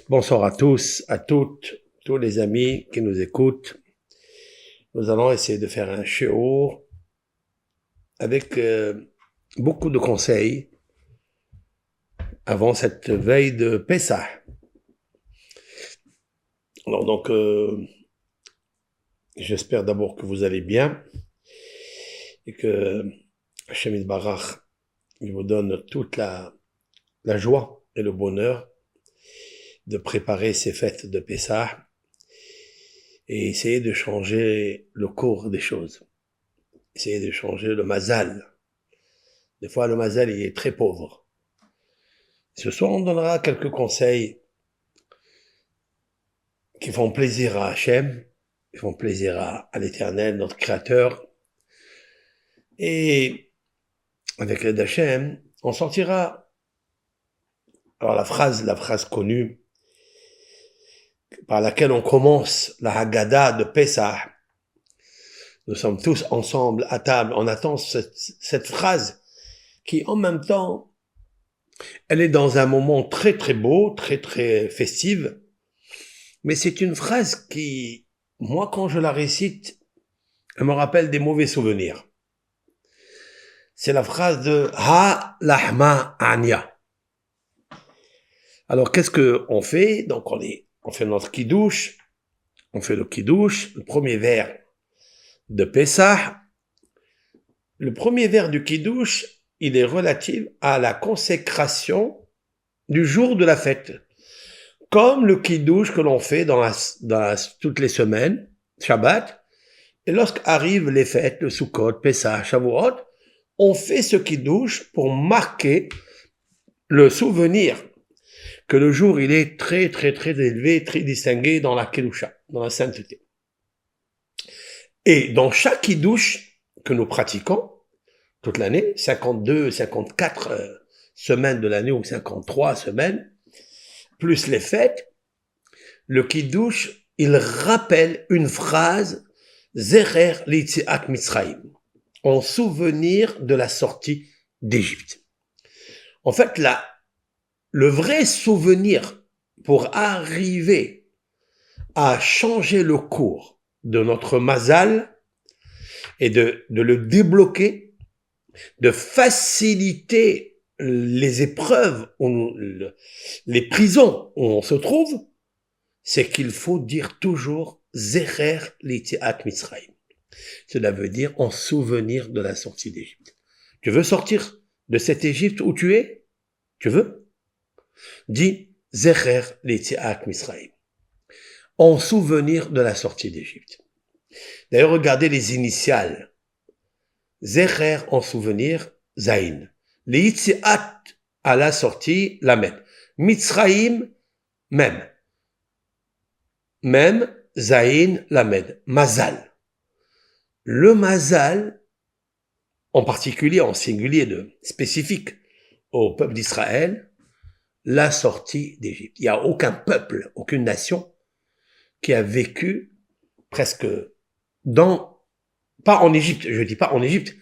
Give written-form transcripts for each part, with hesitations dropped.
Bonsoir à tous, à toutes, tous les amis qui nous écoutent. Nous allons essayer de faire un shiur avec beaucoup de conseils avant cette veille de Pessah. Alors donc, j'espère d'abord que vous allez bien et que Hashem Yitbarach, il vous donne toute la joie et le bonheur de préparer ces fêtes de Pessah et essayer de changer le cours des choses. Essayer de changer le mazal. Des fois, le mazal, il est très pauvre. Ce soir, on donnera quelques conseils qui font plaisir à Hachem, qui font plaisir à l'Éternel, notre Créateur. Et avec l'aide d'Hachem, on sortira. Alors la phrase connue par laquelle on commence la Haggadah de Pessah. Nous sommes tous ensemble à table. On attend cette phrase qui, en même temps, elle est dans un moment très très beau, très très festive. Mais c'est une phrase qui, moi, quand je la récite, elle me rappelle des mauvais souvenirs. C'est la phrase de Ha Lahma Anya. Alors, qu'est-ce qu'on fait? Donc, on fait notre kiddush. On fait le kiddush, le premier vers de Pessah. Le premier vers du kiddush, il est relatif à la consécration du jour de la fête. Comme le kiddush que l'on fait toutes les semaines, Shabbat, et lorsqu'arrivent les fêtes, le Sukkot, Pessah, Shavuot, on fait ce kiddush pour marquer le souvenir que le jour, il est très, très, très élevé, très distingué dans la Kedusha, dans la sainteté. Et dans chaque kiddush que nous pratiquons, toute l'année, 52, 54 semaines de l'année, ou 53 semaines, plus les fêtes, le kiddush, il rappelle une phrase, Zecher l'Yitziat Mitzrayim, en souvenir de la sortie d'Égypte. En fait, le vrai souvenir pour arriver à changer le cours de notre mazal et de le débloquer, de faciliter les épreuves, les prisons où on se trouve, c'est qu'il faut dire toujours Zecher l'Yitziat Mitzrayim. Cela veut dire en souvenir de la sortie d'Égypte. Tu veux sortir de cette Égypte où tu es? Tu veux? Dis Zecher l'Yitziat Mitzrayim. En souvenir de la sortie d'Égypte. D'ailleurs, regardez les initiales. Zecher en souvenir, Zayin. L'Yitziat à la sortie, Lamed. Mitzrayim, même. Même, Zayin, Lamed. Mazal. Le mazal, en particulier, en singulier spécifique au peuple d'Israël, la sortie d'Égypte. Il n'y a aucun peuple, aucune nation qui a vécu presque pas en Égypte, je dis pas en Égypte,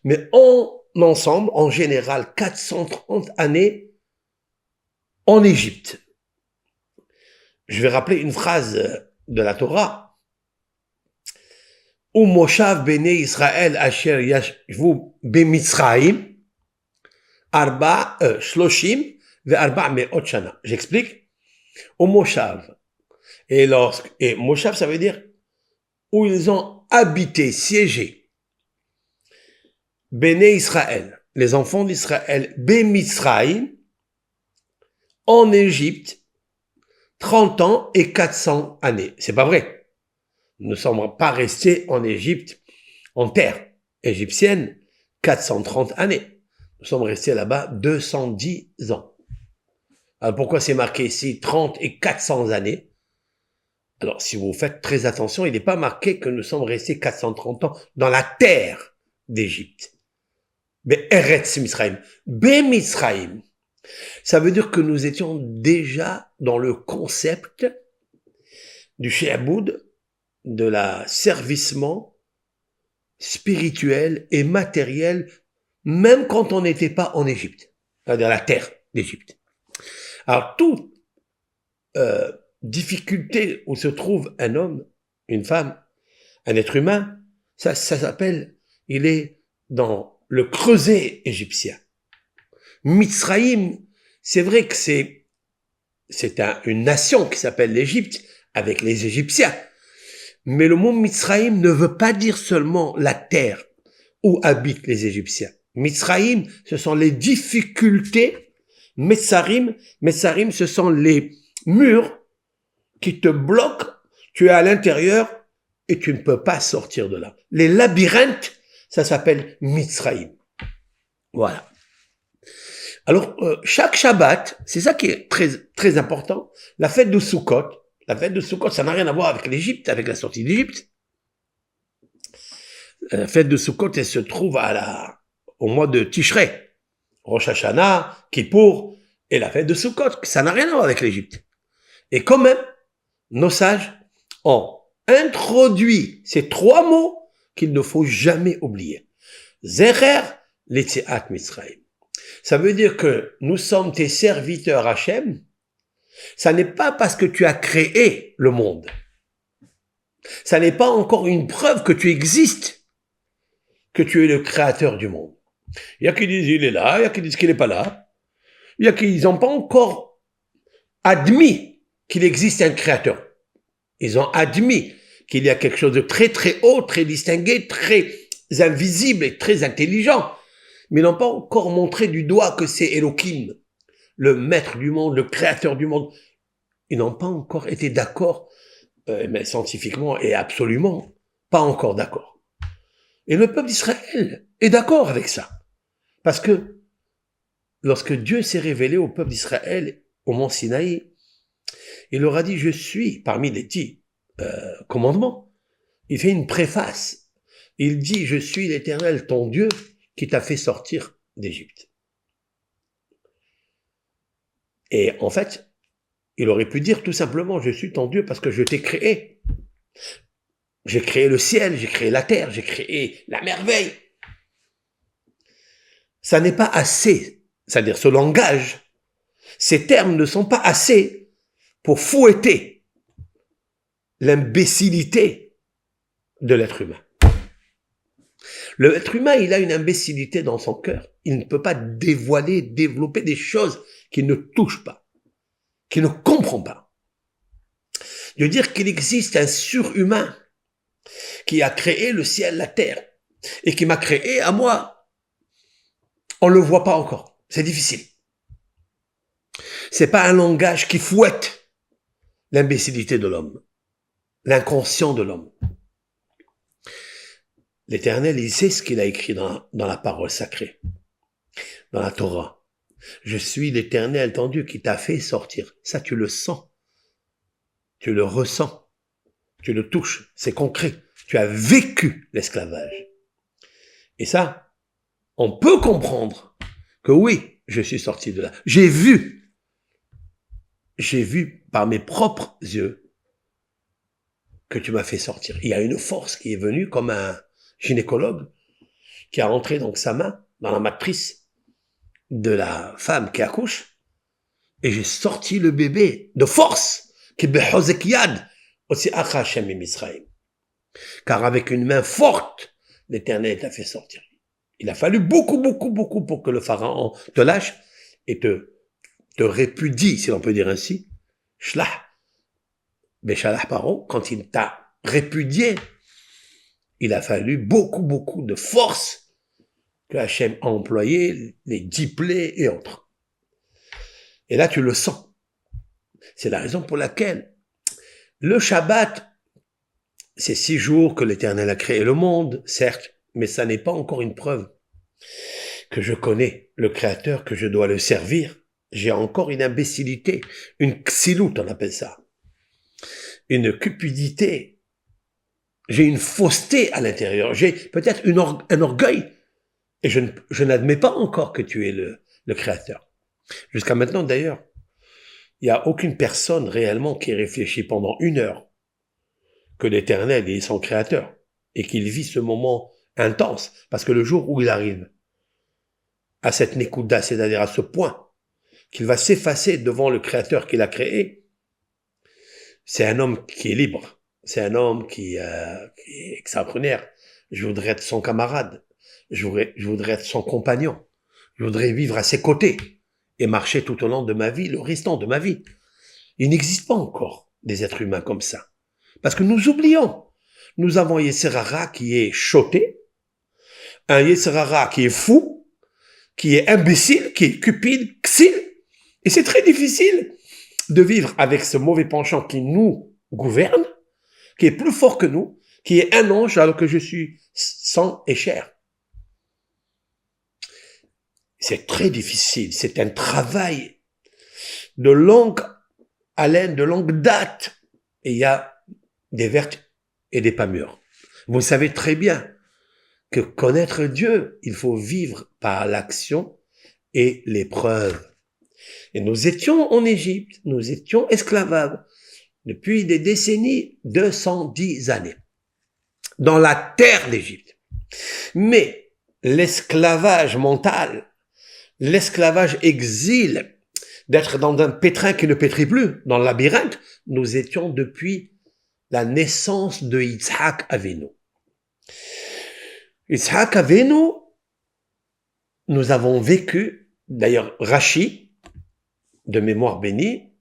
mais en ensemble, en général, 430 années en Égypte. Je vais rappeler une phrase de la Torah. Moshav Bnei Israël asher yashvu b'Mitzrayim shloshim ve'arba me'ot shana. J'explique. Moshav. Et Moshav, ça veut dire où ils ont habité, siégé. Bnei Israël, les enfants d'Israël, b'Mitzrayim, en Égypte, 30 ans et 400 années. C'est pas vrai. Nous ne sommes pas restés en Égypte, en terre égyptienne, 430 années. Nous sommes restés là-bas 210 ans. Alors pourquoi c'est marqué ici 30 et 400 années? Alors si vous faites très attention, il n'est pas marqué que nous sommes restés 430 ans dans la terre d'Égypte. Be'eretz Mitzrayim. Be'Mitzrayim. Ça veut dire que nous étions déjà dans le concept du she'aboud, de l'asservissement spirituel et matériel, même quand on n'était pas en Égypte, c'est-à-dire la terre d'Égypte. Alors difficulté où se trouve un homme, une femme, un être humain, ça s'appelle, il est dans le creuset égyptien. Mitzraïm, c'est vrai que c'est une nation qui s'appelle l'Égypte, avec les Égyptiens. Mais le mot Mitzraïm ne veut pas dire seulement la terre où habitent les Égyptiens. Mitzraïm, ce sont les difficultés. Metzarim, ce sont les murs qui te bloquent. Tu es à l'intérieur et tu ne peux pas sortir de là. Les labyrinthes, ça s'appelle Mitzraïm. Voilà. Alors, chaque Shabbat, c'est ça qui est très, très important, la fête de Sukkot. La fête de Sukkot, ça n'a rien à voir avec l'Égypte, avec la sortie d'Égypte. La fête de Sukkot, elle se trouve au mois de Tishrei. Rosh Hashanah, Kippour, et la fête de Sukkot. Ça n'a rien à voir avec l'Égypte. Et quand même, nos sages ont introduit ces 3 mots qu'il ne faut jamais oublier. Zecher Letziat Mitzrayim. Ça veut dire que nous sommes tes serviteurs Hachem. Ça n'est pas parce que tu as créé le monde. Ça n'est pas encore une preuve que tu existes, que tu es le créateur du monde. Il y a qui disent il est là, il y a qui disent qu'il n'est pas là. Il y a qui n'ont pas encore admis qu'il existe un créateur. Ils ont admis qu'il y a quelque chose de très très haut, très distingué, très invisible et très intelligent. Mais ils n'ont pas encore montré du doigt que c'est Elohim, le maître du monde, le créateur du monde. Ils n'ont pas encore été d'accord, mais scientifiquement et absolument pas encore d'accord. Et le peuple d'Israël est d'accord avec ça. Parce que lorsque Dieu s'est révélé au peuple d'Israël au mont Sinaï, il leur a dit, je suis, parmi les 10 commandements, il fait une préface. Il dit, je suis l'Éternel, ton Dieu, qui t'a fait sortir d'Égypte. Et en fait, il aurait pu dire tout simplement, je suis ton Dieu parce que je t'ai créé. J'ai créé le ciel, j'ai créé la terre, j'ai créé la merveille. Ça n'est pas assez, c'est-à-dire ce langage, ces termes ne sont pas assez pour fouetter l'imbécilité de l'être humain. L'être humain, il a une imbécilité dans son cœur. Il ne peut pas développer des choses qu'il ne touche pas, qu'il ne comprend pas. De dire qu'il existe un surhumain qui a créé le ciel, la terre, et qui m'a créé à moi. On ne le voit pas encore. C'est difficile. C'est pas un langage qui fouette l'imbécilité de l'homme, l'inconscient de l'homme. L'Éternel, il sait ce qu'il a écrit dans la parole sacrée, dans la Torah. Je suis l'Éternel, ton Dieu, qui t'a fait sortir. Ça, tu le sens. Tu le ressens. Tu le touches. C'est concret. Tu as vécu l'esclavage. Et ça, on peut comprendre que oui, je suis sorti de là. J'ai vu par mes propres yeux que tu m'as fait sortir. Il y a une force qui est venue comme un gynécologue qui a rentré donc sa main dans la matrice de la femme qui accouche et j'ai sorti le bébé de force car avec une main forte l'Éternel t'a fait sortir. Il a fallu beaucoup pour que le pharaon te lâche et te répudie, si l'on peut dire ainsi. Shlah, Béchalah Paro, quand il t'a répudié, il a fallu beaucoup de force que Hachem a employé, les 10 plaies et autres. Et là, tu le sens. C'est la raison pour laquelle le Shabbat, c'est 6 jours que l'Éternel a créé le monde, certes, mais ça n'est pas encore une preuve que je connais le Créateur, que je dois le servir. J'ai encore une imbécilité, une ksilout, on appelle ça. Une cupidité. J'ai une fausseté à l'intérieur. J'ai peut-être un orgueil. Et je n'admets pas encore que tu es le Créateur. Jusqu'à maintenant, d'ailleurs, il n'y a aucune personne réellement qui réfléchit pendant 1 heure que l'Éternel est son Créateur et qu'il vit ce moment intense. Parce que le jour où il arrive à cette Nekuda, c'est-à-dire à ce point qu'il va s'effacer devant le Créateur qu'il a créé, C'est un homme qui est libre. C'est un homme qui est extraordinaire. Je voudrais être son camarade. Je voudrais être son compagnon. Je voudrais vivre à ses côtés et marcher tout au long de ma vie, le restant de ma vie. Il n'existe pas encore des êtres humains comme ça. Parce que nous oublions. Nous avons Yetzer Hara qui est choté, un Yetzer Hara qui est fou, qui est imbécile, qui est cupide, xil. Et c'est très difficile de vivre avec ce mauvais penchant qui nous gouverne, qui est plus fort que nous, qui est un ange alors que je suis sang et chair. C'est très difficile, c'est un travail de longue haleine, de longue date. Et il y a des vertes et des pas mûres. Vous savez très bien que connaître Dieu, il faut vivre par l'action et l'épreuve. Et nous étions en Égypte, nous étions esclavables depuis des décennies, 210 années, dans la terre d'Égypte. Mais l'esclavage mental, l'esclavage exil, d'être dans un pétrin qui ne pétrit plus, dans le labyrinthe, nous étions depuis la naissance de Yitzhak Avinu. Yitzhak Avinu, nous avons vécu, d'ailleurs Rashi, de mémoire bénie,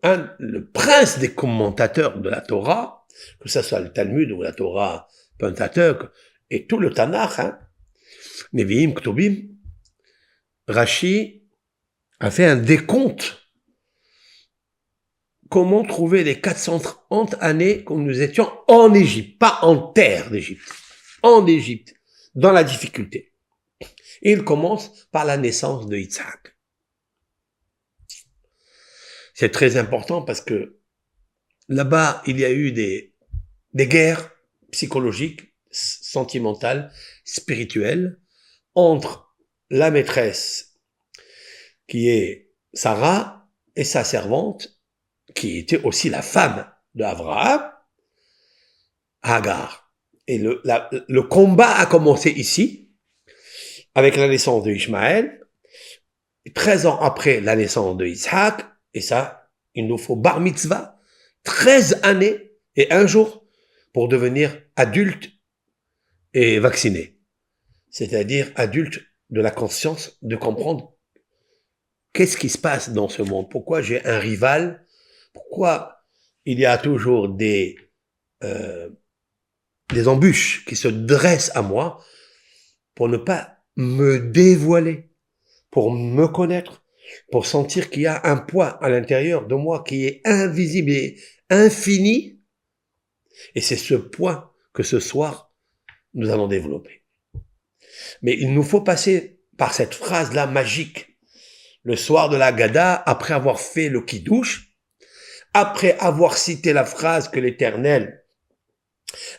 le prince des commentateurs de la Torah, que ce soit le Talmud ou la Torah Pentateuch, et tout le Tanakh, Nevi'im, Ktubim, Rashi a fait un décompte. Comment trouver les 430 années que nous étions en Égypte, pas en terre d'Égypte, en Égypte, dans la difficulté. Et il commence par la naissance de Yitzhak. C'est très important parce que là-bas, il y a eu des guerres psychologiques, sentimentales, spirituelles, entre la maîtresse, qui est Sarah, et sa servante, qui était aussi la femme d'Abraham, Hagar. Et le combat a commencé ici, avec la naissance de Ishmaël, 13 ans après la naissance de Yitzhak, et ça, il nous faut bar mitzvah, 13 années et un jour pour devenir adulte et vacciné. C'est-à-dire adulte de la conscience, de comprendre qu'est-ce qui se passe dans ce monde, pourquoi j'ai un rival, pourquoi il y a toujours des embûches qui se dressent à moi pour ne pas me dévoiler, pour me connaître, pour sentir qu'il y a un poids à l'intérieur de moi qui est invisible et infini. Et c'est ce poids que ce soir, nous allons développer. Mais il nous faut passer par cette phrase-là magique. Le soir de la Gada, après avoir fait le Kiddush, après avoir cité la phrase que l'Éternel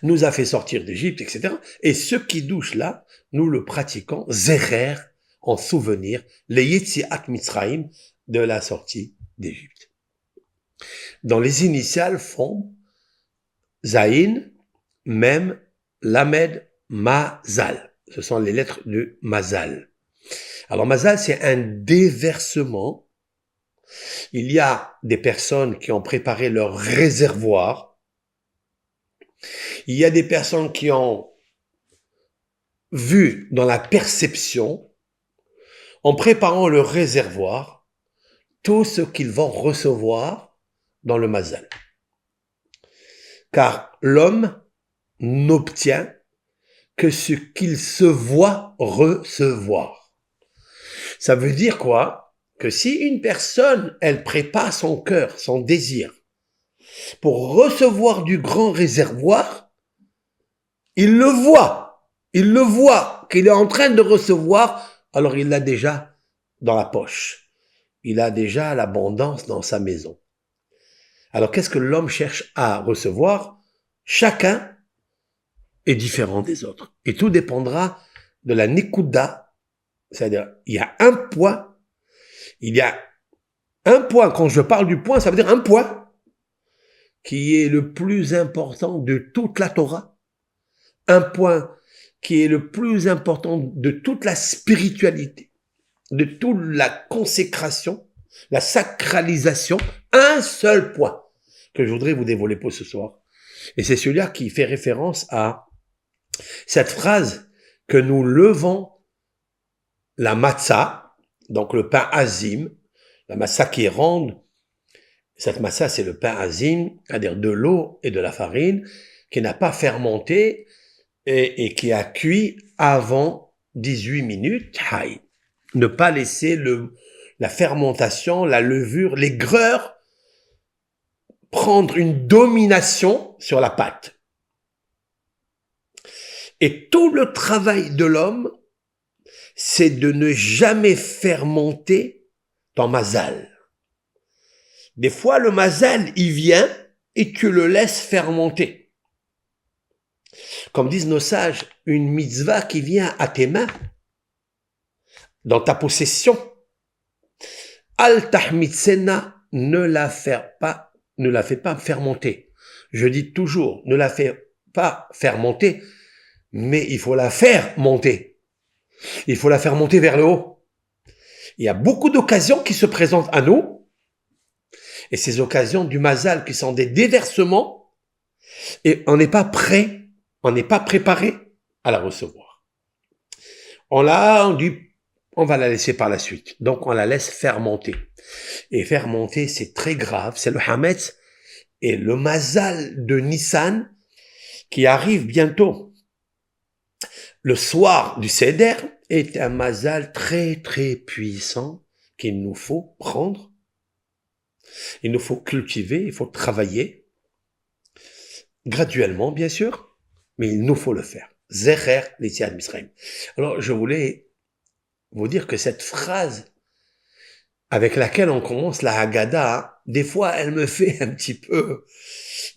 nous a fait sortir d'Égypte, etc. Et ce Kiddush-là, nous le pratiquons, Zecher, en souvenir, les Yetziat Mitzrayim, de la sortie d'Égypte. Dans les initiales font Zayin, Mem, Lamed, Mazal. Ce sont les lettres du Mazal. Alors Mazal, c'est un déversement. Il y a des personnes qui ont préparé leur réservoir. Il y a des personnes qui ont vu dans la perception, en préparant le réservoir, tout ce qu'ils vont recevoir dans le Mazal. Car l'homme n'obtient que ce qu'il se voit recevoir. Ça veut dire quoi? Que si une personne, elle prépare son cœur, son désir, pour recevoir du grand réservoir, il le voit qu'il est en train de recevoir, alors il l'a déjà dans la poche. Il a déjà l'abondance dans sa maison. Alors qu'est-ce que l'homme cherche à recevoir? Chacun est différent des autres. Et tout dépendra de la nikuda, c'est-à-dire il y a un point, quand je parle du point, ça veut dire un point qui est le plus important de toute la Torah, un point qui est le plus important de toute la spiritualité, de toute la consécration, La sacralisation, un seul point que je voudrais vous dévoiler pour ce soir. Et c'est celui-là qui fait référence à cette phrase que nous levons la matzah, donc le pain azim, la matzah qui est ronde. Cette matzah, c'est le pain azim, c'est-à-dire de l'eau et de la farine, qui n'a pas fermenté et qui a cuit avant 18 minutes. Ne pas laisser la fermentation, la levure, les greurs prendre une domination sur la pâte. Et tout le travail de l'homme, c'est de ne jamais fermenter ton mazal. Des fois, le mazal, il vient et tu le laisses fermenter. Comme disent nos sages, une mitzvah qui vient à tes mains, dans ta possession, al tahmitsena, ne la fais pas fermenter. Je dis toujours, ne la fais pas fermenter, mais il faut la faire monter. Il faut la faire monter vers le haut. Il y a beaucoup d'occasions qui se présentent à nous, et ces occasions du mazal qui sont des déversements, et on n'est pas prêt, on n'est pas préparé à la recevoir. On dit, on va la laisser par la suite. Donc on la laisse fermenter. Et fermenter, c'est très grave. C'est le hametz et le mazal de Nissan qui arrive bientôt. Le soir du Seder est un mazal très très puissant qu'il nous faut prendre. Il nous faut cultiver, il faut travailler. Graduellement, bien sûr, mais il nous faut le faire. Zecher l'Yetziat Mitzrayim. Alors, je voulais vous dire que cette phrase avec laquelle on commence la Haggadah, des fois, elle me fait un petit peu...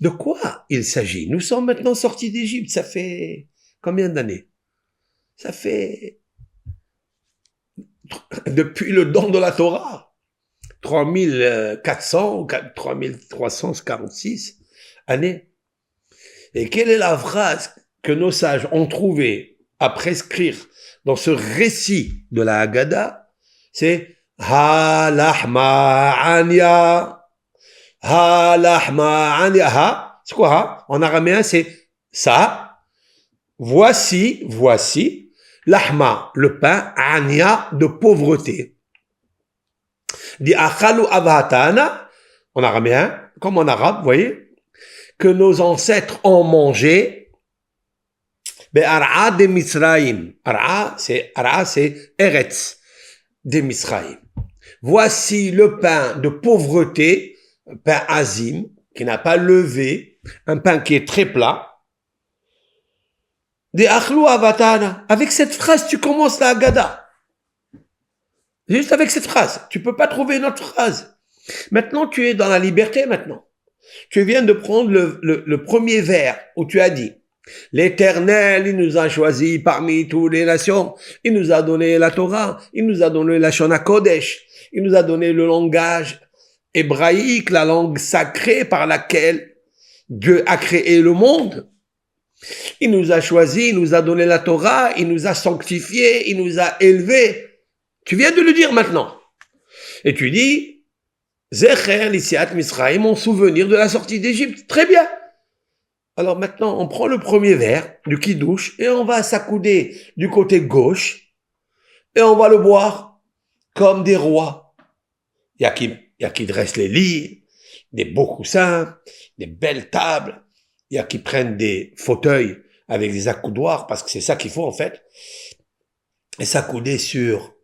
De quoi il s'agit? Nous sommes maintenant sortis d'Égypte, ça fait combien d'années? Ça fait... Depuis le don de la Torah, 3400 ou 3346 années. Et quelle est la phrase que nos sages ont trouvée à prescrire dans ce récit de la Haggadah? C'est Ha lahma anya. Ha lahma anya. Ha, c'est quoi ha? En araméen, c'est ça. Voici, lahma, le pain, anya, de pauvreté. Di achalu avhatana, en araméen, comme en arabe, vous voyez, que nos ancêtres ont mangé. Be'ar'a de Misraïm. Ar'a, c'est Eretz de Misraïm. Voici le pain de pauvreté, un pain azim, qui n'a pas levé, un pain qui est très plat. Des achlou avatana. Avec cette phrase, tu commences la Haggadah. Juste avec cette phrase. Tu peux pas trouver une autre phrase. Maintenant, tu es dans la liberté maintenant. Tu viens de prendre le premier vers où tu as dit l'Éternel, il nous a choisis parmi toutes les nations. Il nous a donné la Torah. Il nous a donné la Shona Kodesh. Il nous a donné le langage hébraïque, la langue sacrée par laquelle Dieu a créé le monde. Il nous a choisis, il nous a donné la Torah, il nous a sanctifiés, il nous a élevés. Tu viens de le dire maintenant. Et tu dis, Zecher l'Yetziat Mitzrayim, mon souvenir de la sortie d'Égypte. Très bien. Alors maintenant, on prend le premier verre du Kiddush et on va s'accouder du côté gauche et on va le boire comme des rois. Il y a qui dressent les lits, des beaux coussins, des belles tables. Il y a qui prennent des fauteuils avec des accoudoirs parce que c'est ça qu'il faut en fait. Et s'accouder sur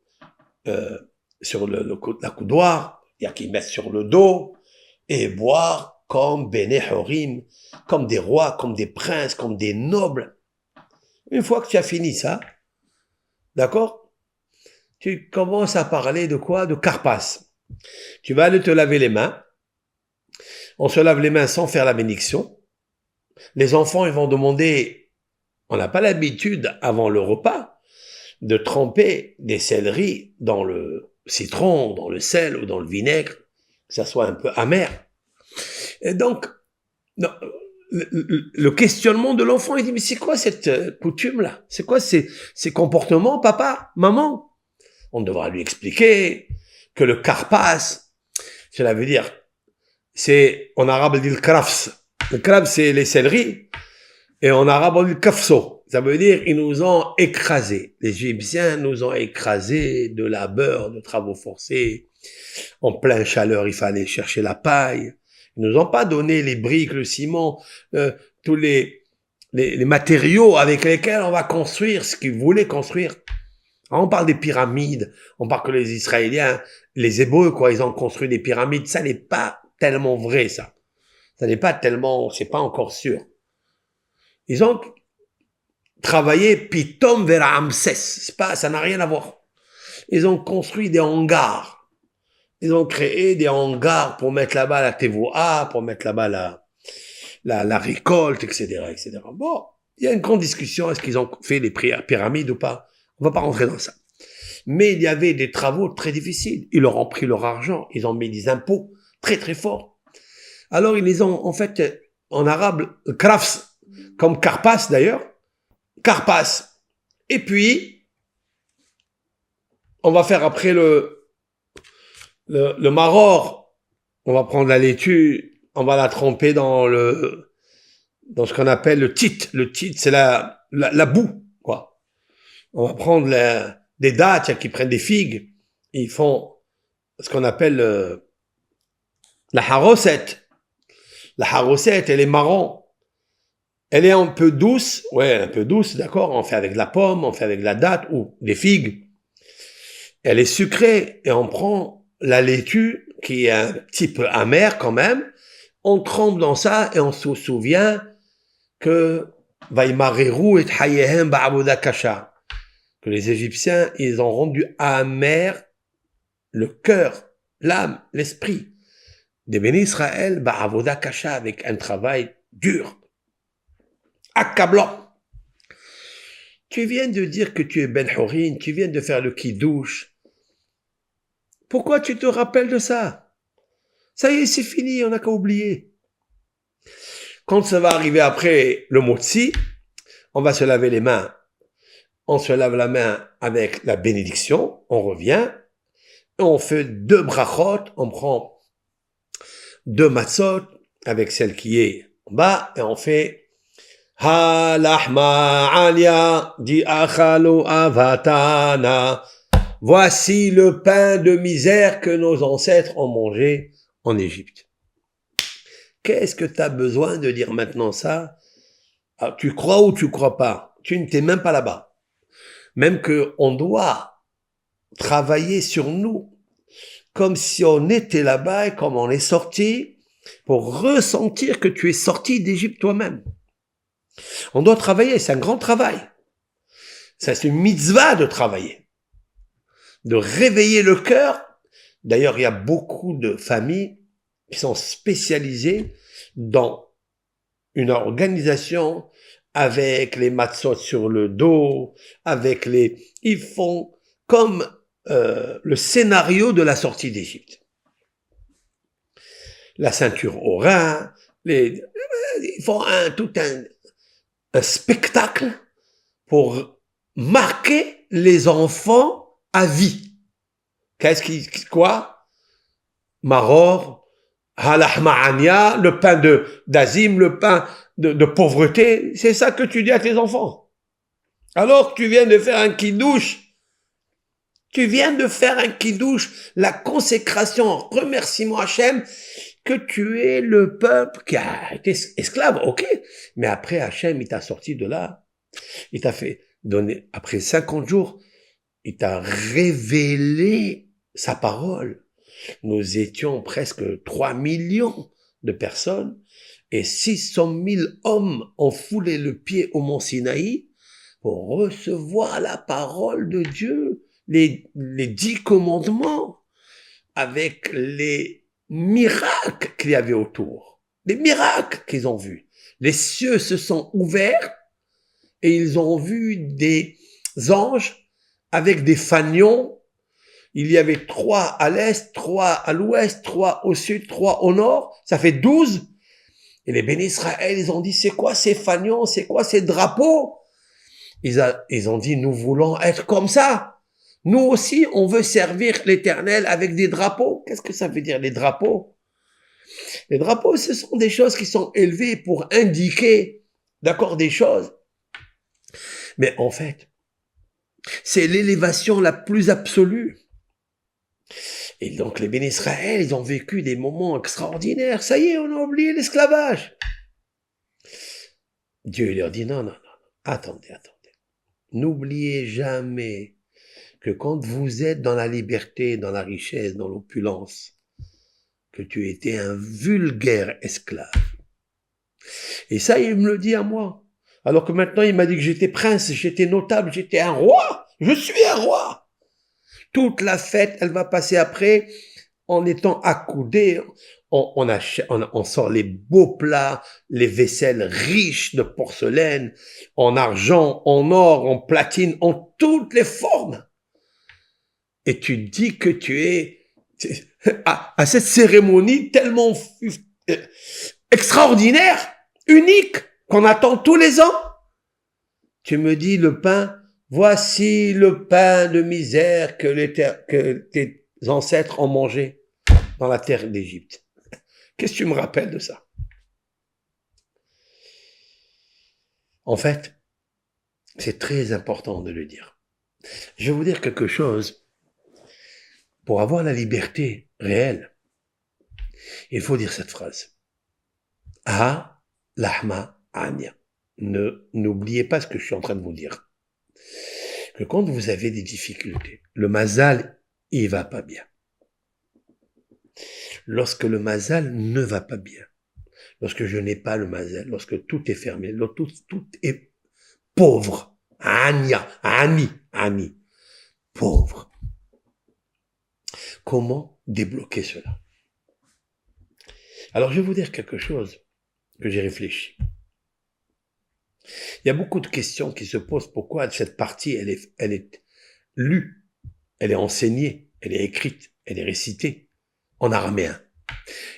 l'accoudoir. Il y a qui mettent sur le dos et boire comme Bene Horim, comme des rois, comme des princes, comme des nobles. Une fois que tu as fini ça, d'accord, tu commences à parler de quoi? De Karpas. Tu vas aller te laver les mains. On se lave les mains sans faire la bénédiction. Les enfants, ils vont demander, on n'a pas l'habitude avant le repas de tremper des céleris dans le citron, dans le sel ou dans le vinaigre, que ça soit un peu amer. Et donc, non, le questionnement de l'enfant, il dit, mais c'est quoi cette coutume-là? C'est quoi ces comportements, papa, maman? On devra lui expliquer que le karpas, Cela veut dire, c'est, en arabe, on dit le krafs. Le krafs, c'est les céleris. Et en arabe, on dit le kafso. Ça veut dire, ils nous ont écrasés. Les Égyptiens nous ont écrasés de labeur, de travaux forcés. En pleine chaleur, il fallait chercher la paille. Ils nous ont pas donné les briques, le ciment, tous les matériaux avec lesquels on va construire ce qu'ils voulaient construire. On parle des pyramides, on parle que les Israéliens, les Hébreux, quoi, ils ont construit des pyramides. Ça n'est pas tellement vrai, ça. Ça n'est pas tellement, c'est pas encore sûr. Ils ont travaillé Pitom vers Ramsès. C'est pas, ça n'a rien à voir. Ils ont construit des hangars. Ils ont créé des hangars pour mettre là-bas la TVA, pour mettre là-bas la récolte, etc., etc. Bon, il y a une grande discussion, est-ce qu'ils ont fait les pyramides ou pas? On va pas rentrer dans ça. Mais il y avait des travaux très difficiles. Ils leur ont pris leur argent, ils ont mis des impôts très très forts. Alors ils les ont, en fait, en arabe, krafs, comme Karpas d'ailleurs, Karpas. Et puis, on va faire après le maror, on va prendre la laitue, on va la tremper dans ce qu'on appelle le tit. Le tit, c'est la boue, quoi. On va prendre des dattes qui prennent des figues, et ils font ce qu'on appelle la harosette. La harosette, elle est marron. Elle est un peu douce, ouais, un peu douce, d'accord. On fait avec de la pomme, on fait avec de la date ou des figues. Elle est sucrée et on prend la laitue qui est un petit peu amère quand même. On trempe dans ça et on se souvient que que les Égyptiens, ils ont rendu amer le cœur, l'âme, l'esprit des bénis Israël, ba'avoda kasha, avec un travail dur, accablant. Tu viens de dire que tu es Ben Horin, tu viens de faire le kidouche. Pourquoi tu te rappelles de ça? Ça y est, c'est fini, on n'a qu'à oublier. Quand ça va arriver après le motzi, on va se laver les mains. On se lave la main avec la bénédiction, on revient, et on fait 2 brachot, on prend 2 matzot avec celle qui est en bas, et on fait Ha lahma alia di achalo avatana. Voici le pain de misère que nos ancêtres ont mangé en Égypte. Qu'est-ce que tu as besoin de dire maintenant ça? Alors, tu crois ou tu crois pas? Tu ne t'es même pas là-bas. Même que on doit travailler sur nous comme si on était là-bas et comme on est sorti pour ressentir que tu es sorti d'Égypte toi-même. On doit travailler, c'est un grand travail. Ça, c'est une mitzvah de travailler. De réveiller le cœur. D'ailleurs, il y a beaucoup de familles qui sont spécialisées dans une organisation avec les matzot sur le dos, avec ils font comme le scénario de la sortie d'Égypte. La ceinture au rein, ils font tout un spectacle pour marquer les enfants à vie. Quoi? Maror, halahma'ania, le pain d'azim, le pain de pauvreté, c'est ça que tu dis à tes enfants. Alors que tu viens de faire un kidouche, la consécration, remerciement Hachem, que tu es le peuple qui a été esclave, ok, mais après Hachem, il t'a sorti de là, il t'a fait donner, après 50 jours, il t'a révélé sa parole. Nous étions presque 3 millions de personnes, et 600 000 hommes ont foulé le pied au mont Sinaï pour recevoir la parole de Dieu, les 10 commandements, avec les miracles qu'il y avait autour, les miracles qu'ils ont vus. Les cieux se sont ouverts et ils ont vu des anges avec des fanions. Il y avait 3 à l'est, 3 à l'ouest, 3 au sud, 3 au nord. Ça fait 12. Et les bénis Israël, ils ont dit, c'est quoi ces fanions, c'est quoi ces drapeaux? Ils ont dit, nous voulons être comme ça. Nous aussi, on veut servir l'Éternel avec des drapeaux. Qu'est-ce que ça veut dire, les drapeaux? Les drapeaux, ce sont des choses qui sont élevées pour indiquer, d'accord, des choses. Mais en fait, c'est l'élévation la plus absolue. Et donc, les bénis Israël, ils ont vécu des moments extraordinaires. Ça y est, on a oublié l'esclavage. Dieu leur dit, non, non, non, attendez. N'oubliez jamais que quand vous êtes dans la liberté, dans la richesse, dans l'opulence, que tu étais un vulgaire esclave. Et ça, il me le dit à moi. Alors que maintenant, il m'a dit que j'étais prince, j'étais notable, j'étais un roi. Je suis un roi. Toute la fête, elle va passer après en étant accoudé. On sort les beaux plats, les vaisselles riches de porcelaine, en argent, en or, en platine, en toutes les formes. Et tu dis que tu es à cette cérémonie tellement extraordinaire, unique, qu'on attend tous les ans. Tu me dis le pain, voici le pain de misère que tes ancêtres ont mangé dans la terre d'Égypte. Qu'est-ce que tu me rappelles de ça? En fait, c'est très important de le dire. Je vais vous dire quelque chose. Pour avoir la liberté réelle, il faut dire cette phrase. Ha, lahma, anya. N'oubliez pas ce que je suis en train de vous dire. Que quand vous avez des difficultés, le mazal, il va pas bien. Lorsque le mazal ne va pas bien, lorsque je n'ai pas le mazal, lorsque tout est fermé, tout est pauvre, ani, pauvre. Comment débloquer cela? Alors je vais vous dire quelque chose que j'ai réfléchi. Il y a beaucoup de questions qui se posent. Pourquoi cette partie, elle est lue, elle est enseignée, elle est écrite, elle est récitée en araméen.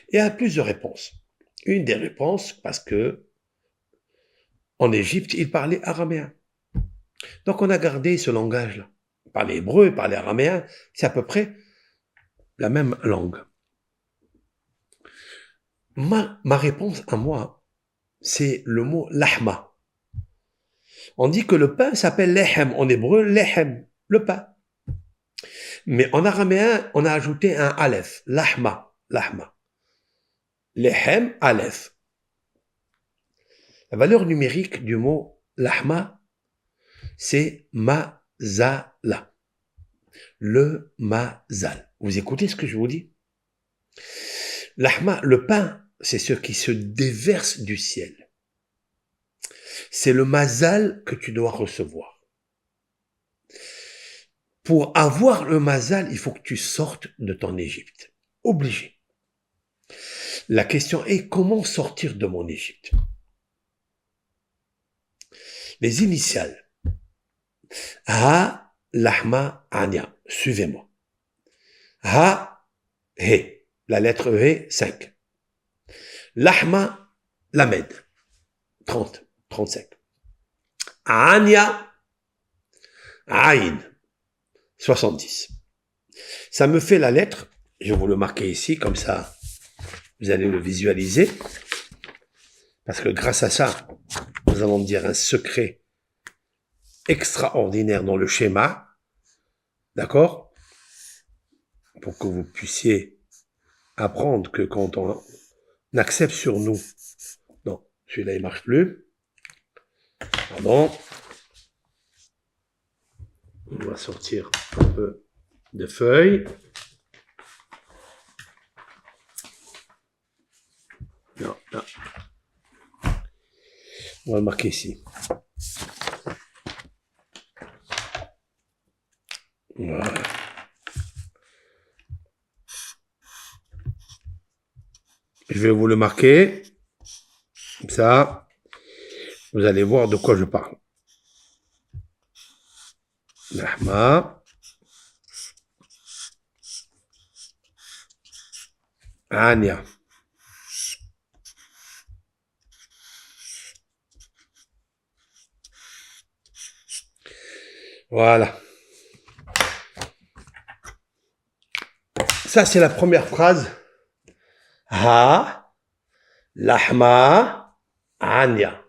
Il y a plusieurs réponses. Une des réponses, parce que en Égypte, ils parlaient araméen. Donc on a gardé ce langage-là. Ils parlaient hébreu, ils parlaient araméen, c'est à peu près la même langue. Ma réponse à moi, c'est le mot lahma. On dit que le pain s'appelle lehem, en hébreu, lehem, le pain. Mais en araméen, on a ajouté un aleph, lahma. Lehem, aleph. La valeur numérique du mot lahma, c'est mazala. Le mazal. Vous écoutez ce que je vous dis? Lahma, le pain, c'est ce qui se déverse du ciel. C'est le mazal que tu dois recevoir. Pour avoir le mazal, il faut que tu sortes de ton Égypte. Obligé. La question est comment sortir de mon Égypte? Les initiales. Ha, lahma, ania. Suivez-moi. Ha, he. La lettre he, 5. Lahma, lamed. 30, 35. Ania, aïn. 70. Ça me fait la lettre, je vais vous le marquer ici, comme ça, vous allez le visualiser. Parce que grâce à ça, nous allons dire un secret extraordinaire dans le schéma. D'accord? Pour que vous puissiez apprendre que quand on accepte sur nous, non, celui-là il marche plus. Pardon. On va sortir un peu de feuilles. Non. On va le marquer ici. Voilà. Je vais vous le marquer. Comme ça, vous allez voir de quoi je parle. Lahma. Ania. Voilà. Ça, c'est la première phrase. Ha, lahma, anya.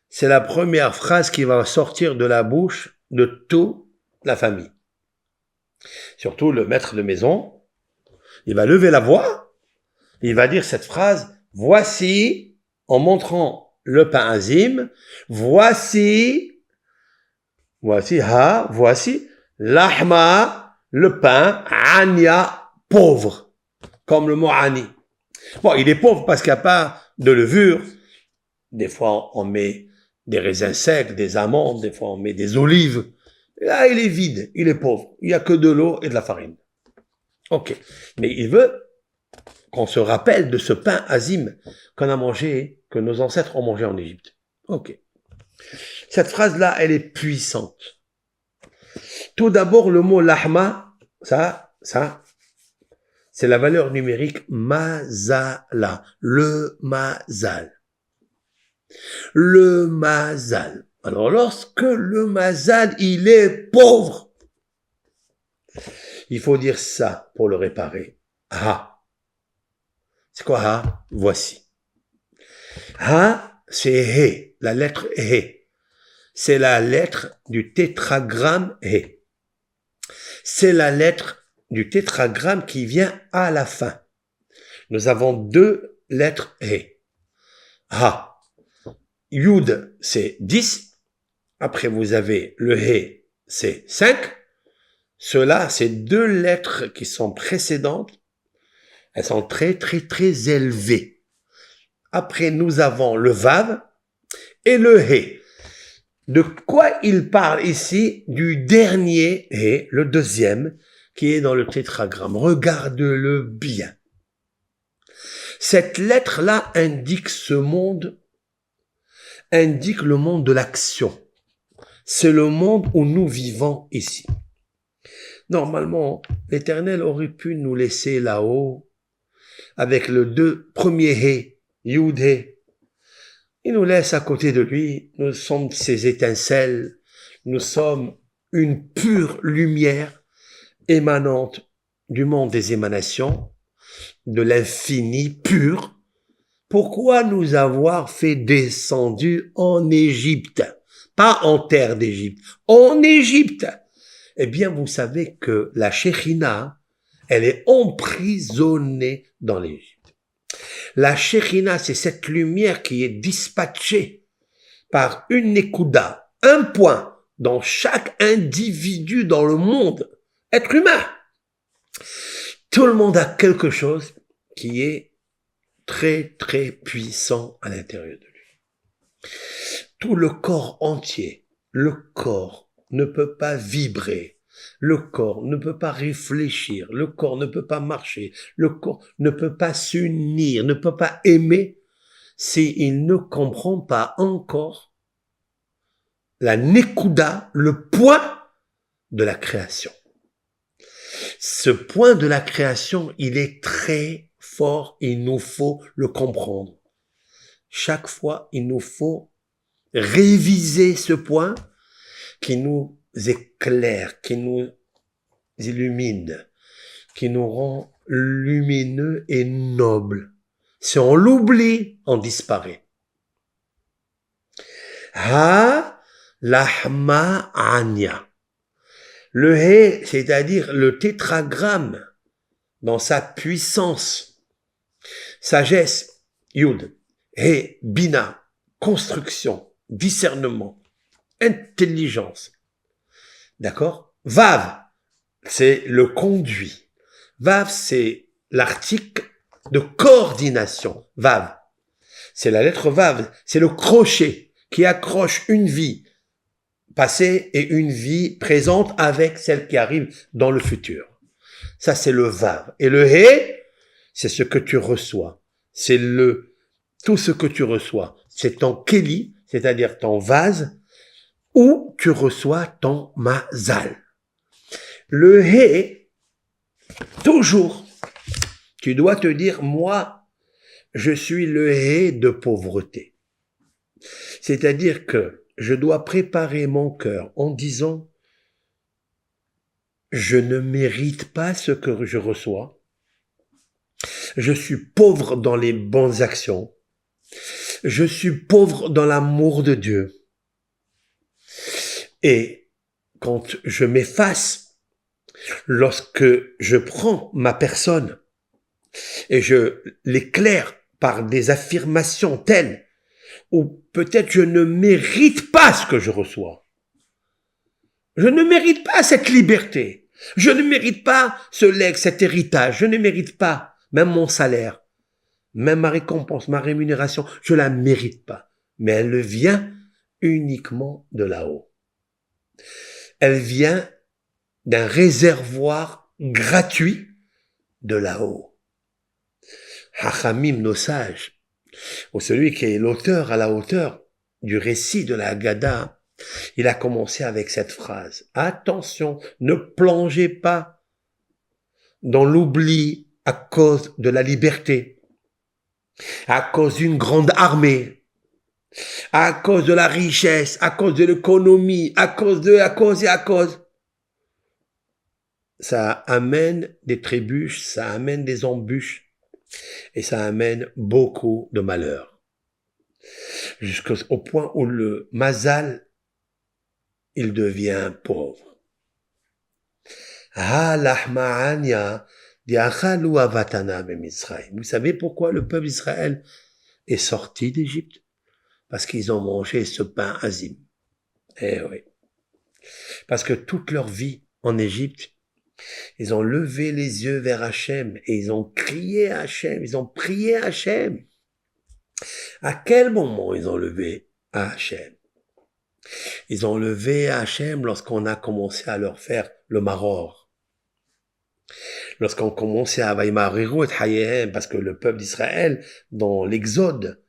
C'est la première phrase qui va sortir de la bouche de toute la famille. Surtout le maître de maison, il va lever la voix, il va dire cette phrase, voici, en montrant le pain azim, voici, lahma, le pain, anya, pauvre, comme le mot ani. Bon, il est pauvre parce qu'il n'y a pas de levure. Des fois, on met des raisins secs, des amandes, des fois, on met des olives. Et là, il est vide, il est pauvre. Il n'y a que de l'eau et de la farine. Ok. Mais il veut qu'on se rappelle de ce pain azim qu'on a mangé, que nos ancêtres ont mangé en Égypte. Ok. Cette phrase-là, elle est puissante. Tout d'abord, le mot lahma, ça, c'est la valeur numérique mazala, le mazal. Le mazal. Alors, lorsque le mazal, il est pauvre, il faut dire ça pour le réparer. Ha. C'est quoi ha? Voici. Ha, c'est he, la lettre he. C'est la lettre du tétragramme he. C'est la lettre du tétragramme qui vient à la fin. Nous avons deux lettres he. Ha. Yud, c'est 10. Après, vous avez le he, c'est 5. Cela, c'est deux lettres qui sont précédentes. Elles sont très, très, très élevées. Après, nous avons le vav et le he. De quoi il parle ici? Du dernier he, le deuxième, qui est dans le tétragramme. Regarde-le bien. Cette lettre-là indique ce monde, indique le monde de l'action. C'est le monde où nous vivons ici. Normalement, l'Éternel aurait pu nous laisser là-haut avec le deux premiers he, Yud he. Il nous laisse à côté de lui. Nous sommes ses étincelles. Nous sommes une pure lumière émanante du monde des émanations, de l'infini pur. Pourquoi nous avoir fait descendu en Égypte? Pas en terre d'Égypte, en Égypte. Eh bien, vous savez que la Shekhinah, elle est emprisonnée dans l'Égypte. La Shekhinah, c'est cette lumière qui est dispatchée par une Nekuda, un point dans chaque individu dans le monde, être humain. Tout le monde a quelque chose qui est très, très puissant à l'intérieur de lui. Tout le corps entier, le corps ne peut pas vibrer. Le corps ne peut pas réfléchir, le corps ne peut pas marcher, le corps ne peut pas s'unir, ne peut pas aimer s'il ne comprend pas encore la Nekuda, le point de la création. Ce point de la création, il est très fort, il nous faut le comprendre. Chaque fois, il nous faut réviser ce point qui nous éclaire, qui nous illumine, qui nous rend lumineux et nobles. Si on l'oublie, on disparaît. Ha, lahma, anya. Le he, c'est-à-dire le tétragramme, dans sa puissance, sagesse, yud, he, bina, construction, discernement, intelligence. D'accord? Vav, c'est le conduit. Vav, c'est l'article de coordination. Vav. C'est la lettre Vav. C'est le crochet qui accroche une vie passée et une vie présente avec celle qui arrive dans le futur. Ça, c'est le Vav. Et le He, c'est ce que tu reçois. C'est tout ce que tu reçois. C'est ton Keli, c'est-à-dire ton vase, où tu reçois ton Mazal. Le He, toujours, tu dois te dire, moi, je suis le He de pauvreté. C'est-à-dire que je dois préparer mon cœur en disant, je ne mérite pas ce que je reçois. Je suis pauvre dans les bonnes actions. Je suis pauvre dans l'amour de Dieu. Et quand je m'efface, lorsque je prends ma personne et je l'éclaire par des affirmations telles où peut-être je ne mérite pas ce que je reçois. Je ne mérite pas cette liberté. Je ne mérite pas ce legs, cet héritage. Je ne mérite pas même mon salaire, même ma récompense, ma rémunération. Je la mérite pas. Mais elle vient uniquement de là-haut. Elle vient d'un réservoir gratuit de là-haut. Hachamim, nos sages, ou celui qui est l'auteur à la hauteur du récit de la Haggadah, il a commencé avec cette phrase. Attention, ne plongez pas dans l'oubli à cause de la liberté, à cause d'une grande armée, à cause de la richesse, à cause de l'économie, à cause. Ça amène des trébuches, ça amène des embûches et ça amène beaucoup de malheur. Jusqu'au point où le mazal, il devient pauvre. Vous savez pourquoi le peuple d'Israël est sorti d'Égypte? Parce qu'ils ont mangé ce pain azim. Eh oui. Parce que toute leur vie en Égypte, ils ont levé les yeux vers Hachem et ils ont crié à Hachem, ils ont prié à Hachem. À quel moment ils ont levé à Hachem? Ils ont levé à Hachem lorsqu'on a commencé à leur faire le maror. Lorsqu'on commençait à vaïmariru et hayehem, parce que le peuple d'Israël, dans l'Exode,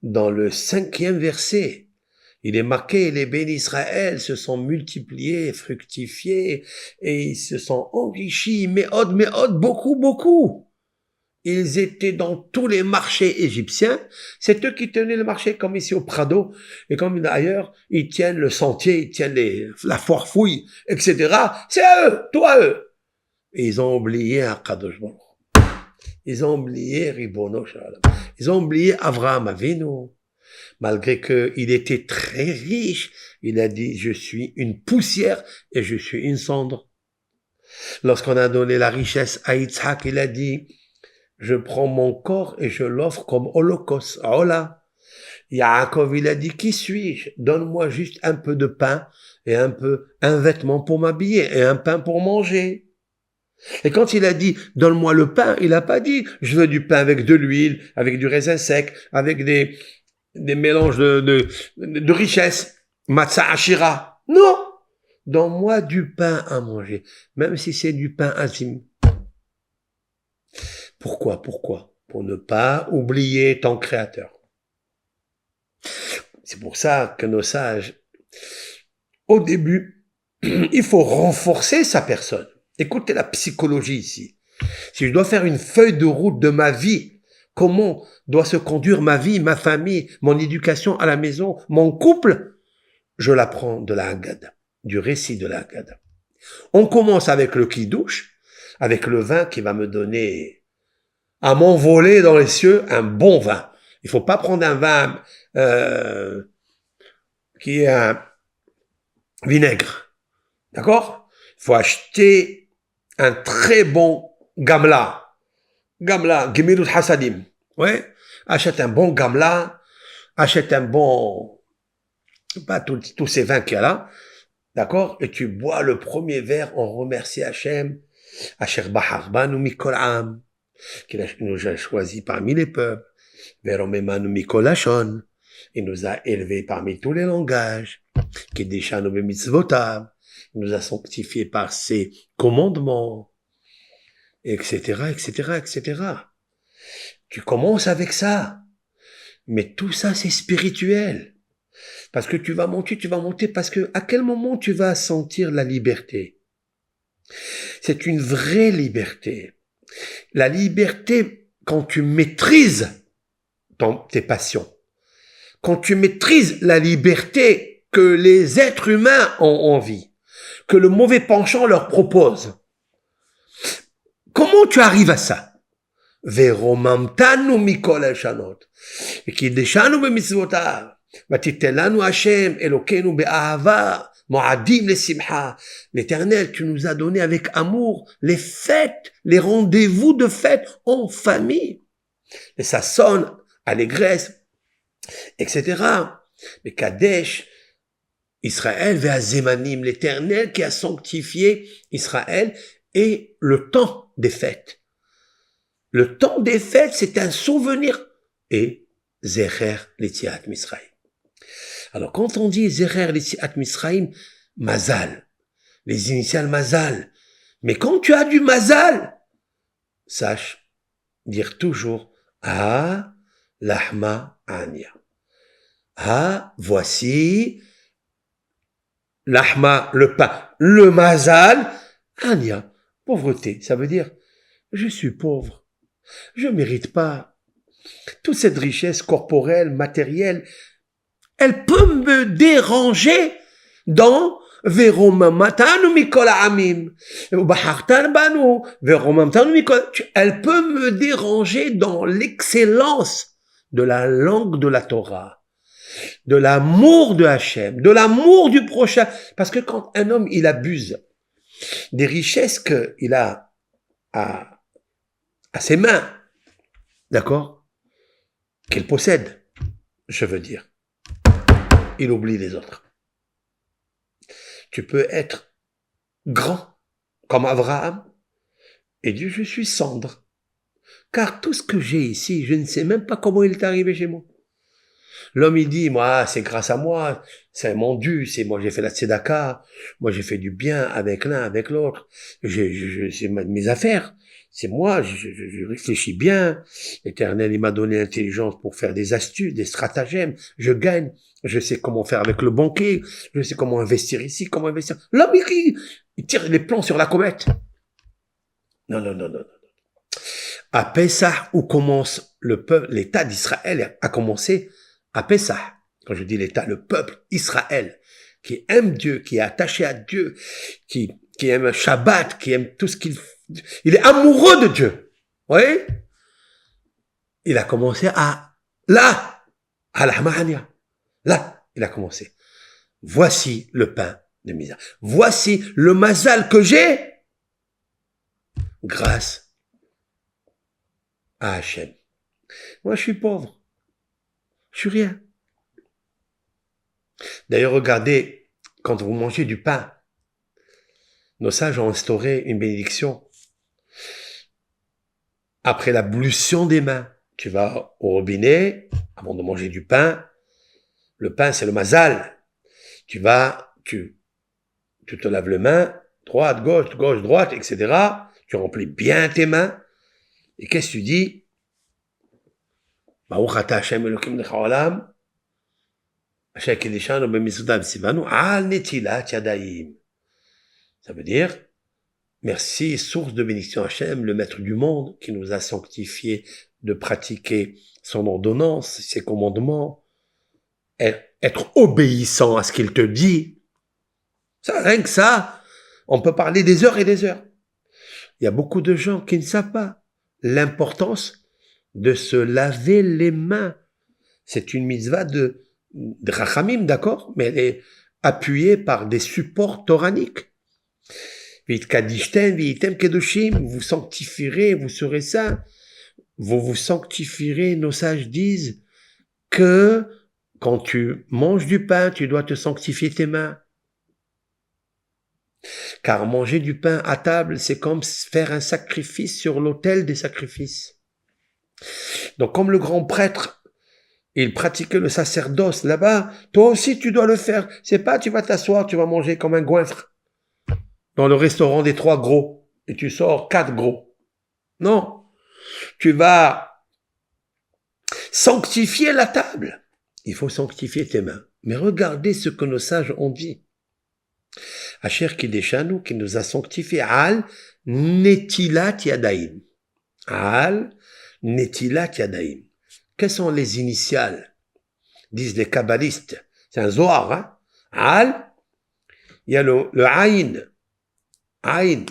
dans le 5e verset, il est marqué, les bénis d'Israël se sont multipliés, fructifiés, et ils se sont enrichis, méod, beaucoup. Ils étaient dans tous les marchés égyptiens. C'est eux qui tenaient le marché, comme ici au Prado, et comme ailleurs, ils tiennent le sentier, ils tiennent la foire fouille, etc. C'est à eux, toi eux. Et ils ont oublié Akadosh Baruch. Ils ont oublié Ribono Shalom. Ils ont oublié Avraham Avinu. Malgré qu'il était très riche, il a dit, je suis une poussière et je suis une cendre. Lorsqu'on a donné la richesse à Yitzhak, il a dit, je prends mon corps et je l'offre comme holocauste. Oh là! Yaakov, il a dit, qui suis-je? Donne-moi juste un peu de pain et un vêtement pour m'habiller et un pain pour manger. Et quand il a dit, donne-moi le pain, il n'a pas dit, je veux du pain avec de l'huile, avec du raisin sec, avec des mélanges de richesses. Matzah Ashira. Non! Donne-moi du pain à manger. Même si c'est du pain azim. Pourquoi? Pour ne pas oublier ton créateur. C'est pour ça que nos sages, au début, il faut renforcer sa personne. Écoutez la psychologie ici. Si je dois faire une feuille de route de ma vie, comment doit se conduire ma vie, ma famille, mon éducation à la maison, mon couple, je l'apprends de la Haggadah, du récit de la Haggadah. On commence avec le kiddush, avec le vin qui va me donner à m'envoler dans les cieux un bon vin. Il faut pas prendre un vin qui est un vinaigre. D'accord? Il faut acheter un très bon gamla. Gamla, Gemilut Hasadim. Ouais. Achète un bon gamla. Achète un bon, pas tous ces vins qu'il y a là. D'accord? Et tu bois le premier verre, on remercie Hachem. Asher Bahar Banu Mikol Am. Qu'il nous a choisi parmi les peuples. Veromemanu Mikol Hashon. Il nous a élevés parmi tous les langages. Kedeshanu Bemitzvotav. Il nous a sanctifiés par ses commandements, etc., etc., etc. Tu commences avec ça. Mais tout ça, c'est spirituel. Parce que tu vas monter, parce que à quel moment tu vas sentir la liberté? C'est une vraie liberté. La liberté quand tu maîtrises tes passions. Quand tu maîtrises la liberté que les êtres humains ont envie. Que le mauvais penchant leur propose. Comment tu arrives à ça? ורוממתנו מכל הישנות, וקידשנו במצוותיו, ותיתן לנו השם אלוקינו באהבה, מועדים לשמחה. L'Éternel, tu nous as donné avec amour les fêtes, les rendez-vous de fêtes en famille. Et ça sonne allégresse, etc. Mais Kadesh, Israël, Ve'azemanim, l'Éternel qui a sanctifié Israël et le temps des fêtes. Le temps des fêtes, c'est un souvenir. Et Zecher Letziat Misraïm. Alors, quand on dit Zecher Letziat Misraïm, Mazal, les initiales Mazal. Mais quand tu as du Mazal, sache dire toujours Ah, Lahma Anya. Ah, voici Lahma, le pain. Le Mazal, Anya, pauvreté. Ça veut dire, je suis pauvre. Je ne mérite pas. Toute cette richesse corporelle, matérielle, elle peut me déranger dans elle peut me déranger dans l'excellence de la langue de la Torah, de l'amour de Hachem, de l'amour du prochain. Parce que quand un homme, il abuse des richesses qu'il a à ses mains, d'accord, qu'il possède, je veux dire, il oublie les autres. Tu peux être grand, comme Abraham, et dire je suis cendre. Car tout ce que j'ai ici, je ne sais même pas comment il est arrivé chez moi. L'homme, il dit, moi, c'est grâce à moi, c'est mon dû, c'est moi, j'ai fait la tzedaka, moi, j'ai fait du bien avec l'un, avec l'autre, c'est mes affaires, c'est moi, je réfléchis bien, l'Éternel, il m'a donné l'intelligence pour faire des astuces, des stratagèmes, je gagne, je sais comment faire avec le banquier, je sais comment investir ici, comment investir. L'homme, il tire les plans sur la comète. Non, non, non, non, non. À Pessah, où commence le peuple, l'État d'Israël a commencé à Pessah. Quand je dis l'État, le peuple Israël, qui aime Dieu, qui est attaché à Dieu, qui aime Shabbat, qui aime tout ce il est amoureux de Dieu. Vous voyez? Il a commencé à l'Ahmania. Là, il a commencé. Voici le pain de misère. Voici le mazal que j'ai grâce à Hachem. Moi, je suis pauvre. Je suis rien. D'ailleurs, regardez, quand vous mangez du pain, nos sages ont instauré une bénédiction. Après l'ablution des mains, tu vas au robinet, avant de manger du pain. Le pain, c'est le mazal. Tu te laves les mains, droite, gauche, gauche, droite, etc. Tu remplis bien tes mains. Et qu'est-ce que tu dis? Baruch ata Hashem Elokim lech haolam, asher kideshanu b'mitzvotav tzivanu al netilat yadayim. Ça veut dire, merci, source de bénédiction Hachem, le maître du monde, qui nous a sanctifié de pratiquer son ordonnance, ses commandements, être obéissant à ce qu'il te dit. Ça, rien que ça, on peut parler des heures et des heures. Il y a beaucoup de gens qui ne savent pas l'importance de se laver les mains. C'est une mitzvah de rachamim, d'accord, mais elle est appuyée par des supports toraniques. Vous sanctifierez, vous serez saints. Vous vous sanctifierez, nos sages disent que quand tu manges du pain, tu dois te sanctifier tes mains. Car manger du pain à table, c'est comme faire un sacrifice sur l'autel des sacrifices. Donc comme le grand prêtre, il pratiquait le sacerdoce là-bas, toi aussi tu dois le faire. C'est pas tu vas t'asseoir, tu vas manger comme un goinfre dans le restaurant des 3 gros et tu sors 4 gros. Non, tu vas sanctifier la table. Il faut sanctifier tes mains. Mais regardez ce que nos sages ont dit. Asher Kideshanu, qui nous a sanctifié, Al Netilat Yadaim. Al Netilat Yadaim. Quelles sont les initiales? Disent les kabbalistes. C'est un Zohar, hein? Al, il y a le Aïn. Aïn.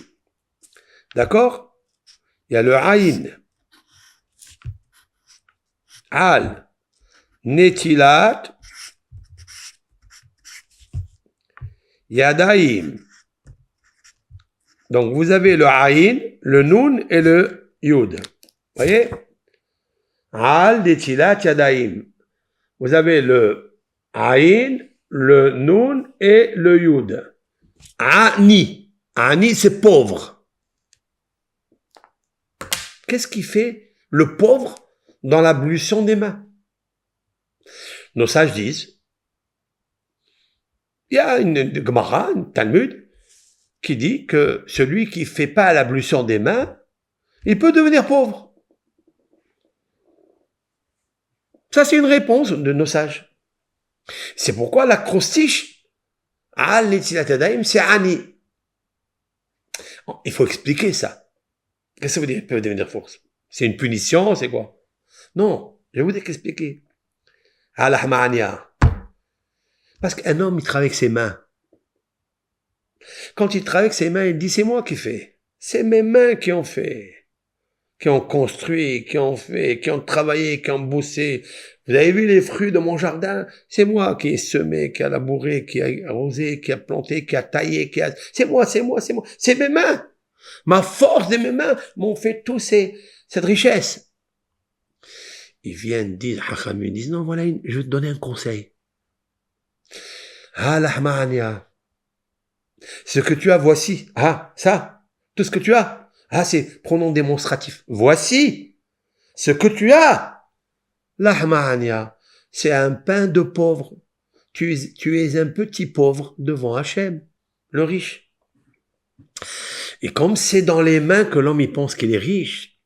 D'accord? Il y a le Aïn. Al netilat yadaim. Donc vous avez le aïn, le noun et le yud. Voyez? Al netilat yadaim. Vous avez le aïn, le noun et le yud. Ani. Ani, c'est pauvre. Qu'est-ce qui fait le pauvre dans l'ablution des mains? Nos sages disent, il y a une Gemara, une Talmud, qui dit que celui qui fait pas l'ablution des mains, il peut devenir pauvre. Ça, c'est une réponse de nos sages. C'est pourquoi l'acrostiche, c'est Ani. Il faut expliquer ça. Qu'est-ce que ça veut dire, il peut devenir pauvre? C'est une punition, c'est quoi? Non, je vais vous expliquer. Al-Ahmania. Parce qu'un homme, il travaille avec ses mains. Quand il travaille avec ses mains, il dit, c'est moi qui fais. C'est mes mains qui ont fait. Qui ont construit, qui ont fait, qui ont travaillé, qui ont bossé. Vous avez vu les fruits de mon jardin? C'est moi qui ai semé, qui a labouré, qui a arrosé, qui a planté, qui a taillé, qui a... C'est moi. C'est mes mains. Ma force de mes mains m'ont fait toute cette richesse. Ils viennent dire, Hacham, ils disent, non, voilà, je vais te donner un conseil. Ah, l'ahmania. Ce que tu as, voici. Ah, ça. Tout ce que tu as. Ah, c'est pronom démonstratif. Voici. Ce que tu as. L'ahmania. C'est un pain de pauvre. Tu es un petit pauvre devant Hachem, le riche. Et comme c'est dans les mains que l'homme, il pense qu'il est riche,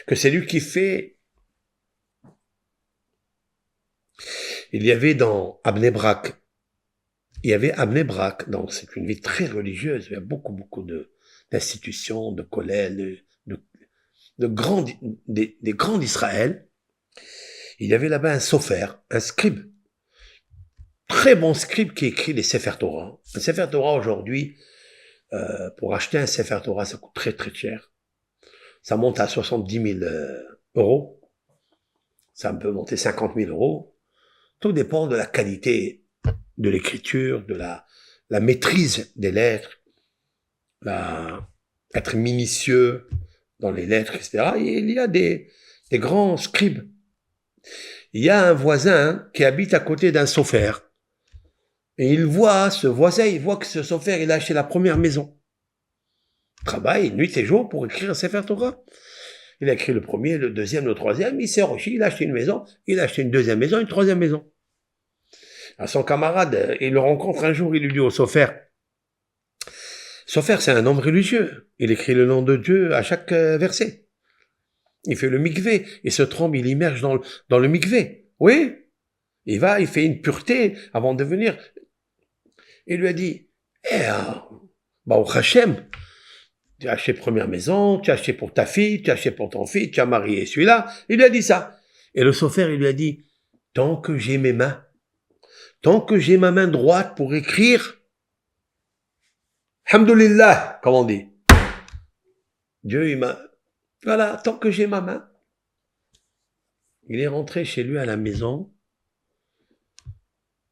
que c'est lui qui fait. Il y avait dans Abnei Brak, donc c'est une ville très religieuse, il y a beaucoup d'institutions, de collèges, des grands d'Israël. Il y avait là-bas un sofer, un scribe, très bon scribe qui écrit les Sefer Torah. Un Sefer Torah aujourd'hui, pour acheter un Sefer Torah, ça coûte très très cher. Ça monte à 70 000 euros. Ça peut monter 50 000 euros. Tout dépend de la qualité de l'écriture, de la maîtrise des lettres, être minutieux dans les lettres, etc. Et il y a des grands scribes. Il y a un voisin qui habite à côté d'un sofer. Et il voit que ce sofer, il a acheté la première maison. Il travaille nuit et jour pour écrire un Sefer Torah. Il a écrit le premier, le deuxième, le troisième, il s'est enrichi, il a acheté une maison, il a acheté une deuxième maison, une troisième maison. À son camarade, il le rencontre un jour, il lui dit au sofer, Sofer, c'est un homme religieux, il écrit le nom de Dieu à chaque verset. Il fait le mikvé, il se trempe, il immerge dans le mikvé. Oui, il fait une pureté avant de venir. Il lui a dit, au Hachem, tu as acheté première maison, tu as acheté pour ta fille, tu as acheté pour ton fils, tu as marié celui-là. Il lui a dit ça. Et le sofer, il lui a dit, tant que j'ai mes mains, tant que j'ai ma main droite pour écrire, Alhamdulillah, comme on dit. Dieu, voilà, tant que j'ai ma main. Il est rentré chez lui à la maison.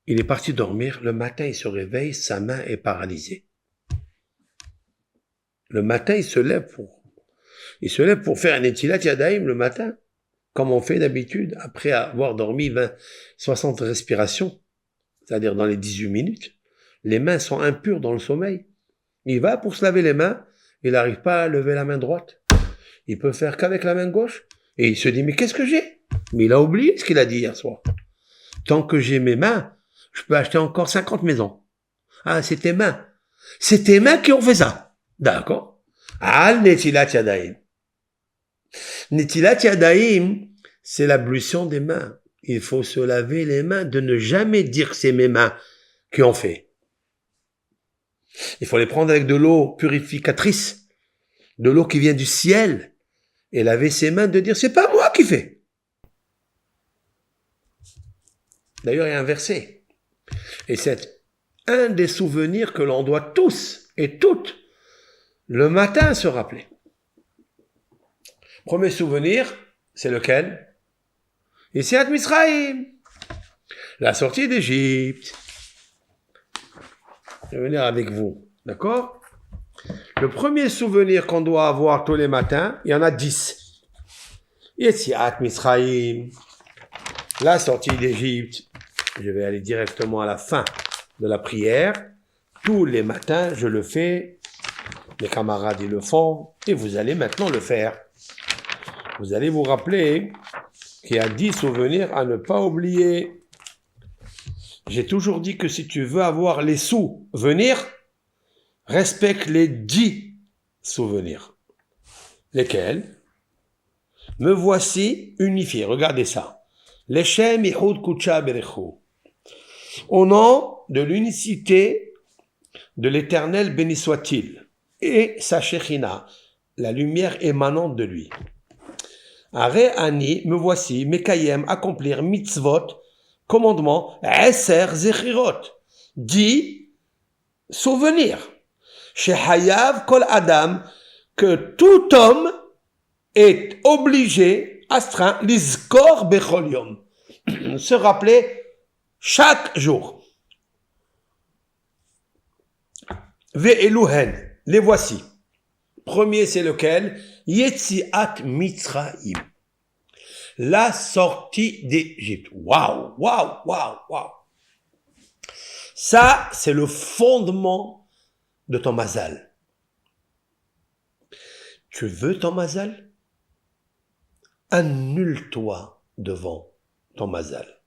Il est parti dormir. Le matin, il se réveille, sa main est paralysée. Le matin, il se lève pour faire un Netilat Yadayim le matin, comme on fait d'habitude, après avoir dormi 60 respirations, c'est-à-dire dans les 18 minutes. Les mains sont impures dans le sommeil. Il va pour se laver les mains, il n'arrive pas à lever la main droite. Il peut faire qu'avec la main gauche. Et il se dit, mais qu'est-ce que j'ai? Mais il a oublié ce qu'il a dit hier soir. Tant que j'ai mes mains, je peux acheter encore 50 maisons. Ah, c'est tes mains. C'est tes mains qui ont fait ça. D'accord. Al netilat yadayim. Netilat yadayim, c'est l'ablution des mains. Il faut se laver les mains, de ne jamais dire que c'est mes mains qui ont fait. Il faut les prendre avec de l'eau purificatrice, de l'eau qui vient du ciel, et laver ses mains, de dire, c'est pas moi qui fais. D'ailleurs, il y a un verset. Et c'est un des souvenirs que l'on doit tous et toutes le matin se rappeler. Premier souvenir, c'est lequel? Yetziat Mitzrayim, la sortie d'Égypte. Je vais venir avec vous, d'accord? Le premier souvenir qu'on doit avoir tous les matins, il y en a 10. Yetziat Mitzrayim, la sortie d'Égypte. Je vais aller directement à la fin de la prière. Tous les matins, je le fais. Les camarades, ils le font. Et vous allez maintenant le faire. Vous allez vous rappeler qu'il y a 10 souvenirs à ne pas oublier. J'ai toujours dit que si tu veux avoir les souvenirs, respecte les 10 souvenirs. Lesquels? Me voici unifié. Regardez ça. Leshem Yichud Kudsha Berechu. Au nom de l'unicité de l'Éternel, béni soit-il, et sa Shekhinah, la lumière émanante de lui. Are Ani, me voici, Mekayem, accomplir mitzvot, commandement, Eser Zechirot, 10 souvenirs. Shehayav Kol Adam, que tout homme est obligé, astreint, Lizkor Bechol Yom, se rappeler chaque jour. Ve'eluhen, les voici. Premier, c'est lequel? Yetziat Mitzrayim. La sortie d'Égypte. Waouh, waouh, waouh, waouh. Ça, c'est le fondement de ton mazal. Tu veux ton mazal? Annule-toi devant ton mazal.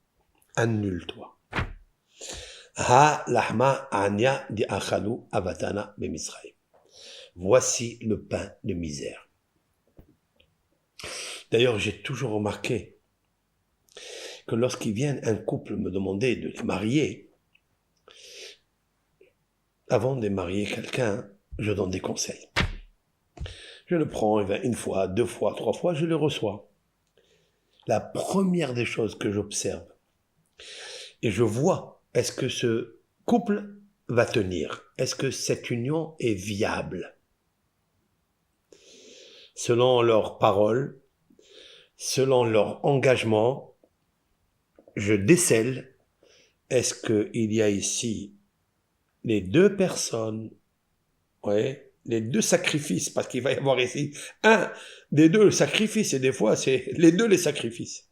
Annule-toi. Ha lahma anya di achalu avatana bemisraïm. Voici le pain de misère. D'ailleurs, j'ai toujours remarqué que lorsqu'il vient un couple me demander de les marier, avant de marier quelqu'un, je donne des conseils. Je le prends une fois, 2 fois, 3 fois, je le reçois. La première des choses que j'observe, et je vois, est-ce que ce couple va tenir? Est-ce que cette union est viable? Selon leurs paroles, selon leur engagement, je décèle, est-ce qu'il y a ici les 2 personnes, ouais, les 2 sacrifices, parce qu'il va y avoir ici un des 2 sacrifices, et des fois c'est les 2 les sacrifices.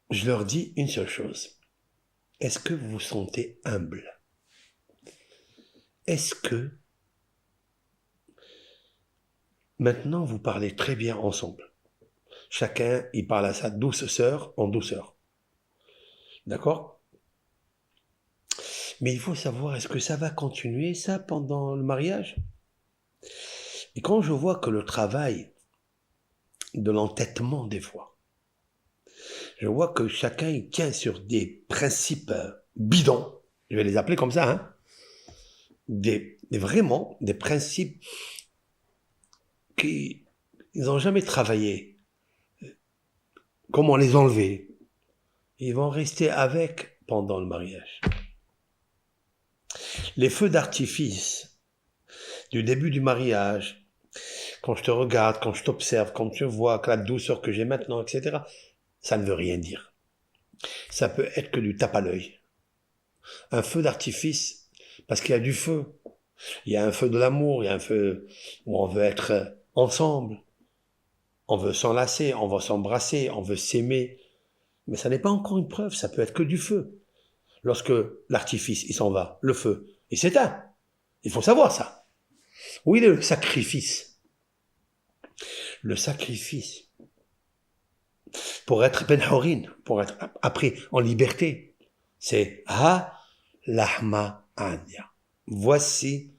Je leur dis une seule chose. Est-ce que vous vous sentez humble? Est-ce que maintenant vous parlez très bien ensemble? Chacun, il parle à sa douce sœur en douceur. D'accord? Mais il faut savoir, est-ce que ça va continuer ça pendant le mariage? Et quand je vois que le travail de l'entêtement des fois, je vois que chacun il tient sur des principes bidons, je vais les appeler comme ça, hein, vraiment des principes qu'ils n'ont jamais travaillé. Comment les enlever? Ils vont rester avec pendant le mariage. Les feux d'artifice du début du mariage, quand je te regarde, quand je t'observe, quand tu vois que la douceur que j'ai maintenant, etc., ça ne veut rien dire. Ça peut être que du tape à l'œil. Un feu d'artifice, parce qu'il y a du feu. Il y a un feu de l'amour, il y a un feu où on veut être ensemble. On veut s'enlacer, on veut s'embrasser, on veut s'aimer. Mais ça n'est pas encore une preuve, ça peut être que du feu. Lorsque l'artifice, il s'en va, le feu, il s'éteint. Il faut savoir ça. Où il est le sacrifice? Le sacrifice, pour être ben horin, pour être après en liberté, c'est ha lahma anya. Voici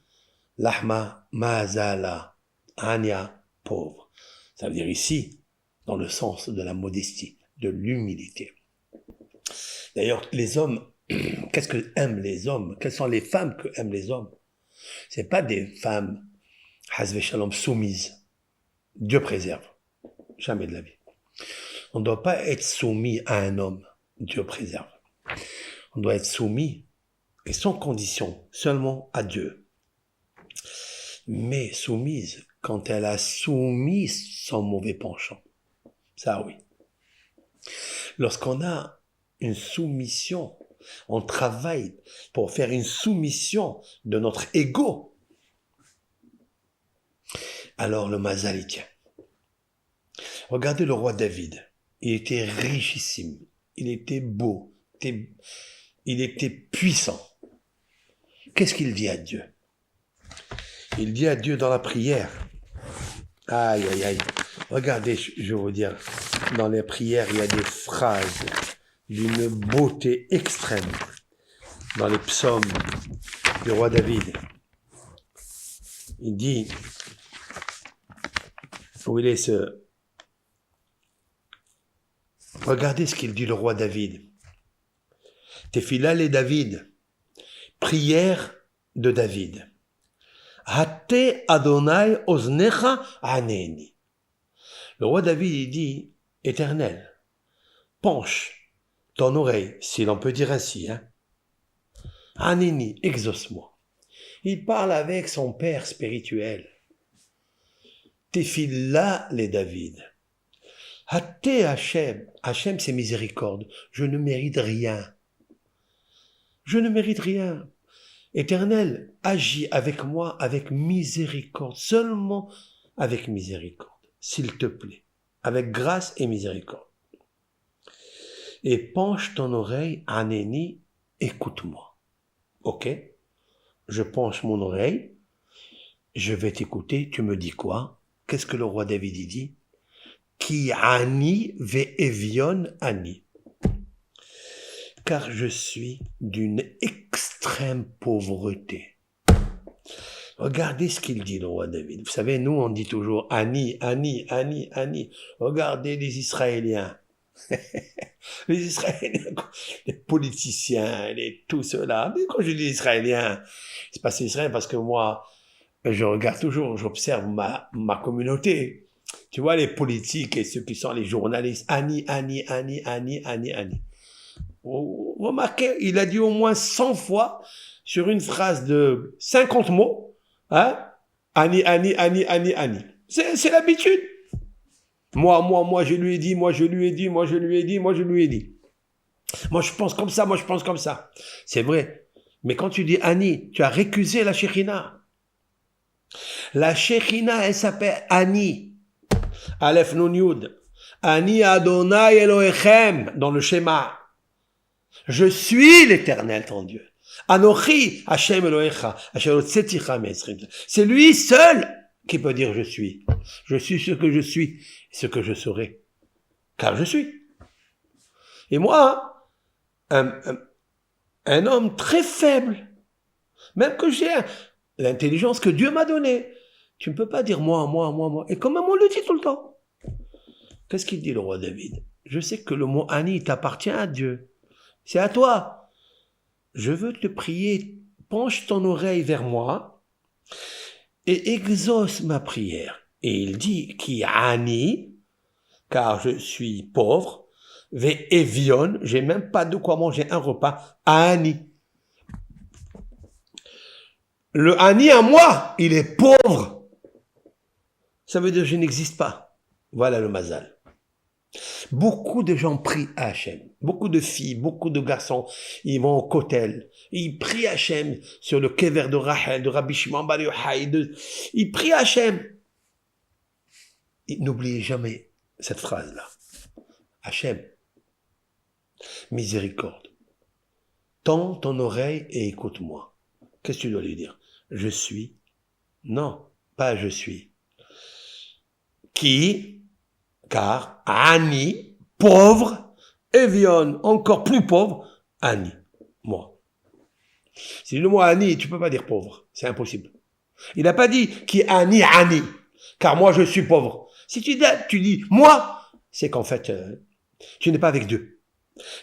lahma mazala anya pauvre. Ça veut dire ici, dans le sens de la modestie, de l'humilité. D'ailleurs, les hommes, qu'est-ce que aiment les hommes? Quelles sont les femmes que aiment les hommes? C'est pas des femmes, hazve shalom, soumises. Dieu préserve. Jamais de la vie. On ne doit pas être soumis à un homme. Dieu préserve. On doit être soumis, et sans condition, seulement à Dieu. Mais soumise quand elle a soumis son mauvais penchant. Ça oui. Lorsqu'on a une soumission, on travaille pour faire une soumission de notre ego, alors le mazal y tient. Regardez le roi David. Il était richissime. Il était beau. Il était puissant. Qu'est-ce qu'il dit à Dieu? Il dit à Dieu dans la prière. Aïe, aïe, aïe. Regardez, je vais vous dire, dans les prières, il y a des phrases d'une beauté extrême. Dans les psaumes du roi David. Il dit, où il est ce... Regardez ce qu'il dit le roi David. Tefila et David. Prière de David. Hate Adonai oznecha aneni. Le roi David, il dit, Éternel, penche ton oreille, si l'on peut dire ainsi, hein. Aneni, exauce-moi. Il parle avec son père spirituel. Tefila les David. Hate Hachem. Hachem, c'est miséricorde. Je ne mérite rien. Je ne mérite rien. Éternel, agis avec moi avec miséricorde, seulement avec miséricorde, s'il te plaît, avec grâce et miséricorde. Et penche ton oreille, Anéni, écoute-moi. Ok? Je penche mon oreille, je vais t'écouter, tu me dis quoi? Qu'est-ce que le roi David dit? Ki ani ve evion ani. Car je suis d'une extrême pauvreté. Regardez ce qu'il dit, le roi David. Vous savez, nous, on dit toujours Ani, Ani, Ani, Ani. Regardez les Israéliens. Les Israéliens, les politiciens, tout cela. Mais quand je dis Israéliens, c'est pas Israël parce que moi, je regarde toujours, j'observe ma communauté. Tu vois, les politiques et ceux qui sont les journalistes. Ani, Ani, Ani, Ani, Ani, Ani. Remarquez, il a dit au moins 100 fois sur une phrase de 50 mots, hein, Ani, Ani, Ani, Ani, Ani. C'est l'habitude. Moi, je lui ai dit, moi, je lui ai dit, moi, je lui ai dit, moi, je lui ai dit. Moi, je pense comme ça, moi, je pense comme ça. C'est vrai. Mais quand tu dis Ani, tu as récusé la Shekhinah. La Shekhinah, elle s'appelle Ani. Aleph Nun Yud. Ani Adonai Elohechem, dans le schéma. Je suis l'Éternel, ton Dieu. Anochi Hashem Elohecha, Asher hotzeticha miMitzrayim. C'est lui seul qui peut dire je suis. Je suis ce que je suis, ce que je serai. Car je suis. Et moi, un homme très faible, même que j'ai l'intelligence que Dieu m'a donnée, tu ne peux pas dire moi. Et quand même on le dit tout le temps. Qu'est-ce qu'il dit le roi David? Je sais que le mot Ani t'appartient à Dieu. C'est à toi. Je veux te prier, penche ton oreille vers moi et exauce ma prière. Et il dit, qui ani, car je suis pauvre, ve evion, j'ai même pas de quoi manger un repas, ani. Le ani à moi, il est pauvre. Ça veut dire que je n'existe pas. Voilà le mazal. Beaucoup de gens prient à Hachem. Beaucoup de filles, beaucoup de garçons, ils vont au kotel. Ils prient à Hachem sur le kever de Rachel, de Rabbi Shimon Bar Yochai. Ils prient à Hachem. N'oubliez jamais cette phrase-là. Hachem, miséricorde. Tends ton oreille et écoute-moi. Qu'est-ce que tu dois lui dire? Je suis. Non, pas je suis. Qui? Car Ani, pauvre, Evion, encore plus pauvre, Ani, moi. Si le mot Ani, tu peux pas dire pauvre, c'est impossible. Il n'a pas dit qui Ani, car moi je suis pauvre. Si tu dis moi, c'est qu'en fait, tu n'es pas avec Dieu.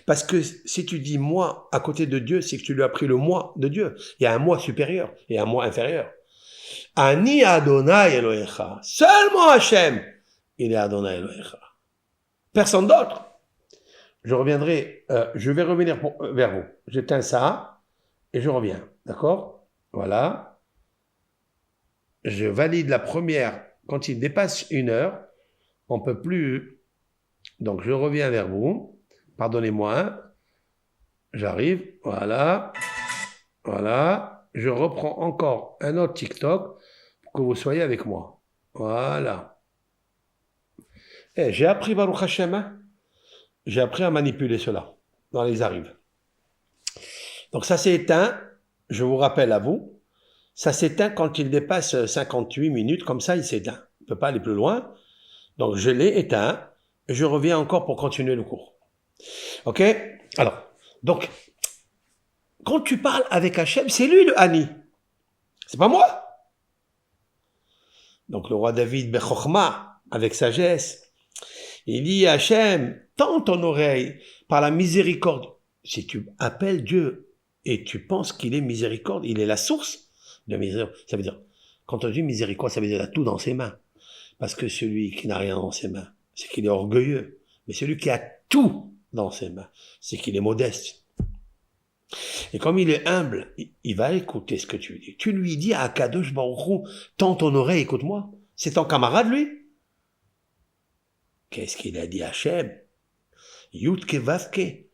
Parce que si tu dis moi à côté de Dieu, c'est que tu lui as pris le moi de Dieu. Il y a un moi supérieur et un moi inférieur. Ani Adonai Elohecha, seulement Hachem. Il est Adonai Elohecha. Personne d'autre. Je vais revenir vers vous. J'éteins ça et je reviens. D'accord? Voilà. Je valide la première Quand il dépasse 1 heure, on ne peut plus. Donc, je reviens vers vous. Pardonnez-moi. Hein. J'arrive. Voilà. Voilà. Je reprends encore un autre TikTok pour que vous soyez avec moi. Voilà. J'ai appris, Baruch Hashem, hein. J'ai appris à manipuler cela dans les arrives. Donc, ça s'est éteint. Je vous rappelle à vous. Ça s'éteint quand il dépasse 58 minutes. Comme ça, il s'éteint. Il ne peut pas aller plus loin. Donc, je l'ai éteint. Je reviens encore pour continuer le cours. Ok? Alors, donc, quand tu parles avec Hachem, c'est lui le Hani. C'est pas moi. Donc, le roi David, Bechokhma, avec sagesse, il dit à Hachem, tends ton oreille par la miséricorde. Si tu appelles Dieu et tu penses qu'il est miséricorde, il est la source de miséricorde. Ça veut dire, quand on dit miséricorde, ça veut dire qu'il a tout dans ses mains. Parce que celui qui n'a rien dans ses mains, c'est qu'il est orgueilleux. Mais celui qui a tout dans ses mains, c'est qu'il est modeste. Et comme il est humble, il va écouter ce que tu lui dis. Tu lui dis à Kadosh Baruch Hu, tends ton oreille, écoute-moi. C'est ton camarade, lui. Qu'est-ce qu'il a dit à Hachem? Yutke Vavke.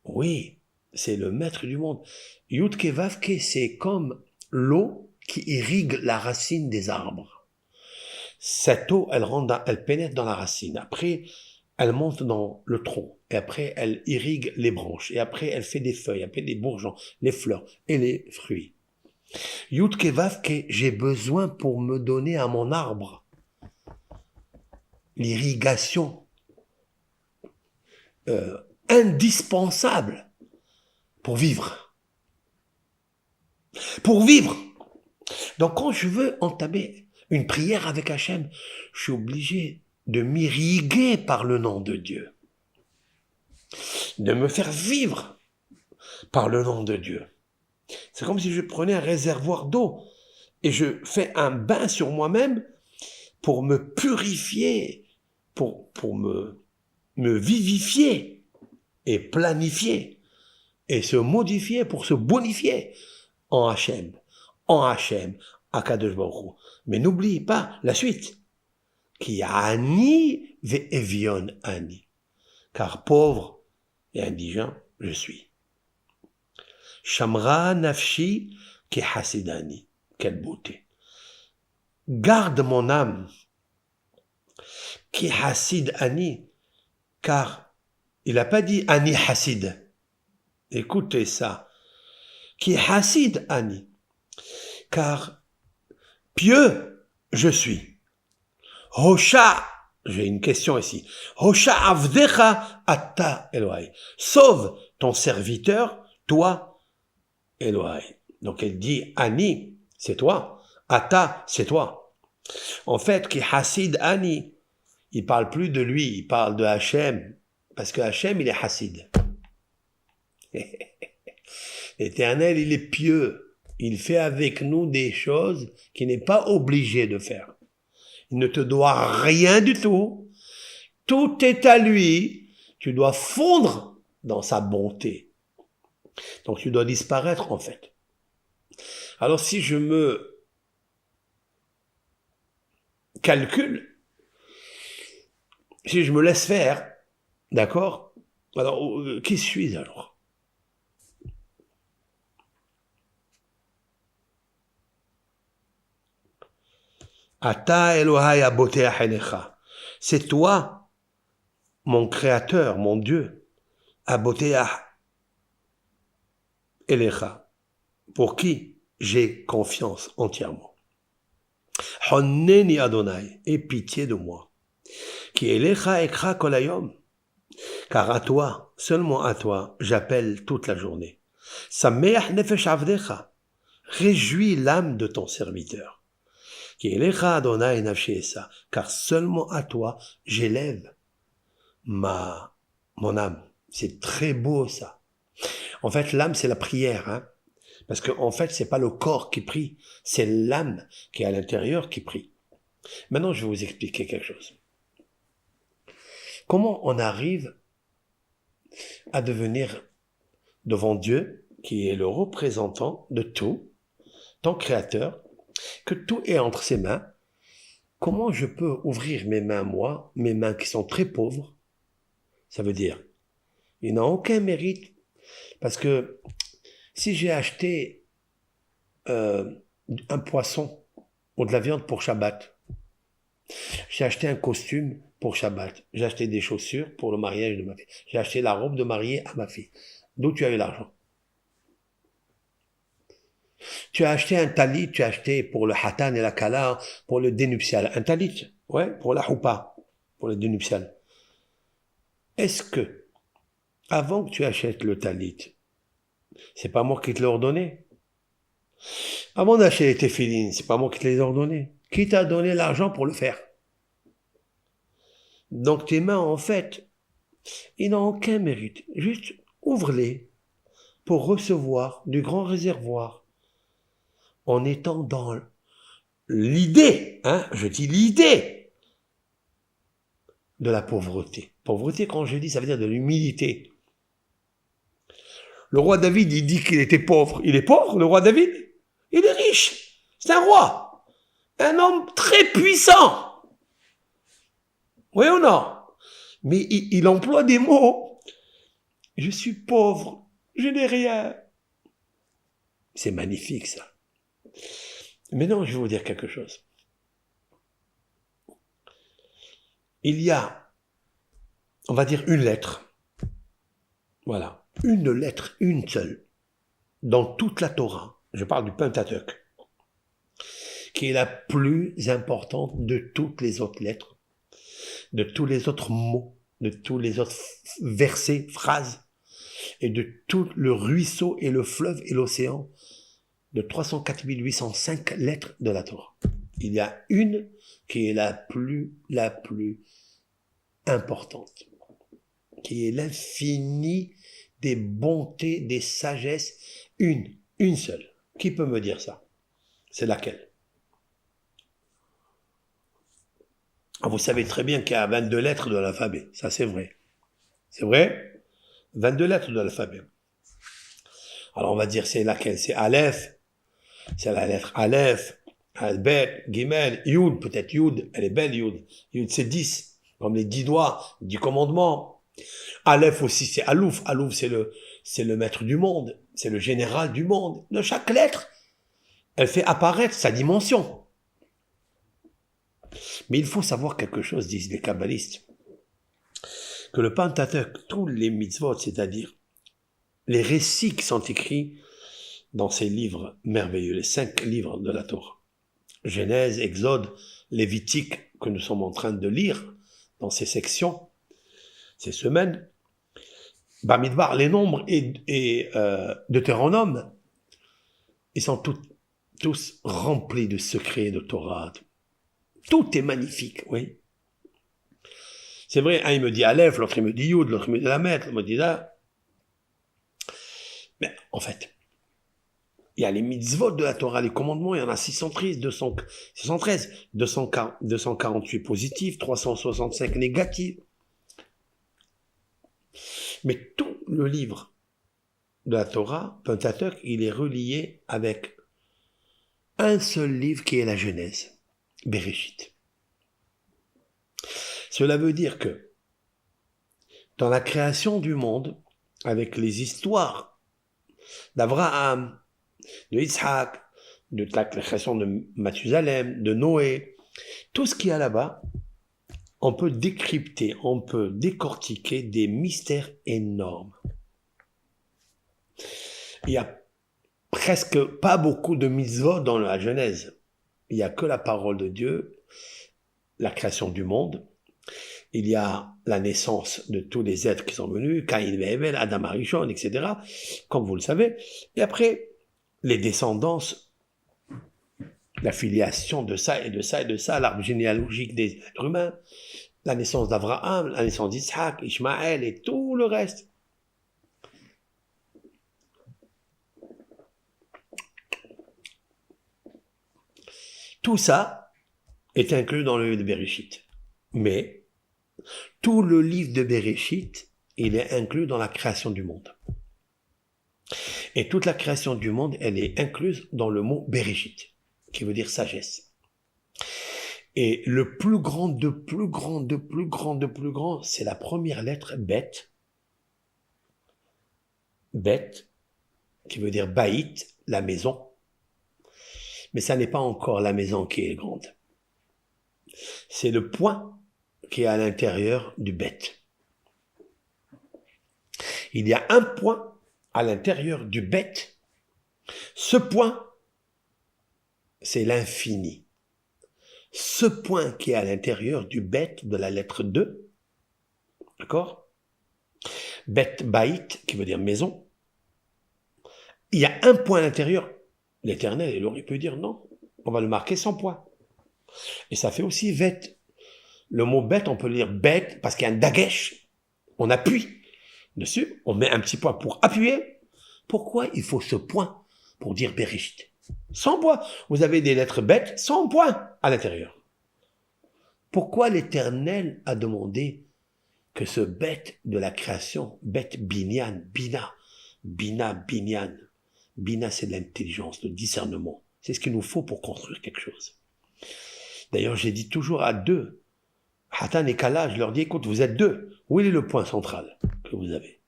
Oui, c'est le maître du monde. Yutke Vavke, c'est comme l'eau qui irrigue la racine des arbres. Cette eau, elle pénètre dans la racine. Après, elle monte dans le tronc. Et après, elle irrigue les branches. Et après, elle fait des feuilles, après des bourgeons, les fleurs et les fruits. Yutke Vavke, j'ai besoin pour me donner à mon arbre l'irrigation indispensable pour vivre. Pour vivre. Donc quand je veux entamer une prière avec Hachem, je suis obligé de m'irriguer par le nom de Dieu. De me faire vivre par le nom de Dieu. C'est comme si je prenais un réservoir d'eau et je fais un bain sur moi-même pour me purifier, pour me vivifier et planifier et se modifier pour se bonifier en Hachem, Akadosh Baruch Hu. Mais n'oublie pas la suite. Qui ani ve'evion ani. Car pauvre et indigent, je suis. Shamra nafshi ki hasidani. Quelle beauté. Garde mon âme. Ki hasid ani. Car il n'a pas dit ani hasid. Écoutez ça. Qui hasid ani. Car pieux je suis. Hosha, j'ai une question ici. Hosha avdecha atta Elohai. Sauve ton serviteur, toi, Elohai. Donc elle dit ani, c'est toi. Atta, c'est toi. En fait, qui hasid ani, il parle plus de lui, il parle de Hachem. Parce que Hachem, il est hasid. L'Éternel, il est pieux. Il fait avec nous des choses qu'il n'est pas obligé de faire. Il ne te doit rien du tout. Tout est à lui. Tu dois fondre dans sa bonté. Donc tu dois disparaître en fait. Alors si je me calcule, si je me laisse faire, d'accord? Alors qui suis-je alors? Ata Elohai aboteach enecha. C'est toi, mon créateur, mon Dieu, aboteach elecha, pour qui j'ai confiance entièrement. Honneni Adonai, aie pitié de moi. Ki elecha ekra kol hayom, car à toi, seulement à toi, j'appelle toute la journée. Sameach nefesh avdecha, réjouis l'âme de ton serviteur. Car seulement à toi j'élève mon âme. C'est très beau ça. En fait, l'âme c'est la prière, hein, parce que en fait c'est pas le corps qui prie, c'est l'âme qui est à l'intérieur qui prie. Maintenant, je vais vous expliquer quelque chose. Comment on arrive à devenir devant Dieu, qui est le représentant de tout, ton créateur, que tout est entre ses mains, comment je peux ouvrir mes mains, moi, mes mains qui sont très pauvres? Ça veut dire, il n'a aucun mérite, parce que si j'ai acheté un poisson ou de la viande pour Shabbat, j'ai acheté un costume pour Shabbat, j'ai acheté des chaussures pour le mariage de ma fille, j'ai acheté la robe de mariée à ma fille. D'où tu as eu l'argent? Tu as acheté un talit, tu as acheté pour le hatan et la kala, pour le dénuptial. Un talit, ouais, pour la choupa, pour le dénuptial. Est-ce que, avant que tu achètes le talit, c'est pas moi qui te l'ai ordonné? Avant d'acheter tes filines, c'est pas moi qui te les ai ordonnées. Qui t'a donné l'argent pour le faire? Donc tes mains, en fait, ils n'ont aucun mérite. Juste ouvre-les pour recevoir du grand réservoir en étant dans l'idée, hein, je dis l'idée de la pauvreté. Pauvreté, quand je dis, ça veut dire de l'humilité. Le roi David, il dit qu'il était pauvre. Il est pauvre, le roi David? Il est riche. C'est un roi. Un homme très puissant. Oui ou non? Mais il emploie des mots. Je suis pauvre. Je n'ai rien. C'est magnifique, ça. Maintenant, je vais vous dire quelque chose. Il y a, on va dire, une lettre. Voilà. Une lettre, une seule. Dans toute la Torah. Je parle du Pentateuch. Qui est la plus importante de toutes les autres lettres. De tous les autres mots. De tous les autres versets, phrases. Et de tout le ruisseau et le fleuve et l'océan. De 304 805 lettres de la Torah. Il y a une qui est la plus importante, qui est l'infini des bontés, des sagesses, une seule. Qui peut me dire ça? C'est laquelle? Vous savez très bien qu'il y a 22 lettres de l'alphabet, ça c'est vrai. C'est vrai? 22 lettres de l'alphabet. Alors on va dire c'est laquelle? C'est Aleph, c'est la lettre Aleph, Bet, Gimel, Yud, peut-être Yud, elle est belle Yud. Yud c'est 10, comme les 10 doigts, 10 commandements. Aleph aussi c'est Alouf, Alouf c'est le maître du monde, c'est le général du monde. De chaque lettre, elle fait apparaître sa dimension. Mais il faut savoir quelque chose, disent les kabbalistes, que le Pentateuch, tous les mitzvot, c'est-à-dire les récits qui sont écrits dans ces livres merveilleux, les 5 livres de la Torah, Genèse, Exode, Lévitique, que nous sommes en train de lire dans ces sections, ces semaines, Bamidbar, les nombres et Deutéronome, ils sont tous remplis de secrets de Torah. Tout est magnifique, oui. C'est vrai, un il me dit Aleph, l'autre il me dit Yud, l'autre il me dit Lamet, l'autre il me dit là. Mais en fait, il y a les mitzvot de la Torah, les commandements, il y en a 613, 248 positifs, 365 négatifs. Mais tout le livre de la Torah, Pentateuch, il est relié avec un seul livre qui est la Genèse, Bereshit. Cela veut dire que dans la création du monde, avec les histoires d'Abraham, de Yitzhak, de la création de Mathusalem, de Noé, tout ce qu'il y a là-bas, on peut décrypter, on peut décortiquer des mystères énormes. Il y a presque pas beaucoup de mitzvot dans la Genèse. Il n'y a que la parole de Dieu, la création du monde. Il y a la naissance de tous les êtres qui sont venus, Caïn et Abel, Adam Arishon, etc., comme vous le savez. Et après, les descendances, la filiation de ça et de ça et de ça, l'arbre généalogique des êtres humains, la naissance d'Abraham, la naissance d'Isaac, Ishmaël et tout le reste. Tout ça est inclus dans le livre de Bereshit. Mais tout le livre de Bereshit, il est inclus dans la création du monde. Et toute la création du monde, elle est incluse dans le mot Bereshit, qui veut dire sagesse. Et le plus grand, c'est la première lettre, bet. Bet, qui veut dire baït, la maison. Mais ça n'est pas encore la maison qui est grande. C'est le point qui est à l'intérieur du bet. Il y a un point à l'intérieur du bet. Ce point, c'est l'infini. Ce point qui est à l'intérieur du bet de la lettre 2, d'accord? Bet baït, qui veut dire maison. Il y a un point à l'intérieur. L'Éternel, il aurait pu dire non, on va le marquer sans point. Et ça fait aussi vet. Le mot bet, on peut le dire bet parce qu'il y a un dagesh. On appuie dessus, on met un petit point pour appuyer. Pourquoi il faut ce point pour dire Bereshit? Sans point. Vous avez des lettres bêtes sans point à l'intérieur. Pourquoi l'Éternel a demandé que ce bête de la création, bête binyan, binyan, bina c'est de l'intelligence, le discernement. C'est ce qu'il nous faut pour construire quelque chose. D'ailleurs, j'ai dit toujours à deux, Hatan et Kala, je leur dis, écoute, vous êtes deux. Où est le point central que vous avez?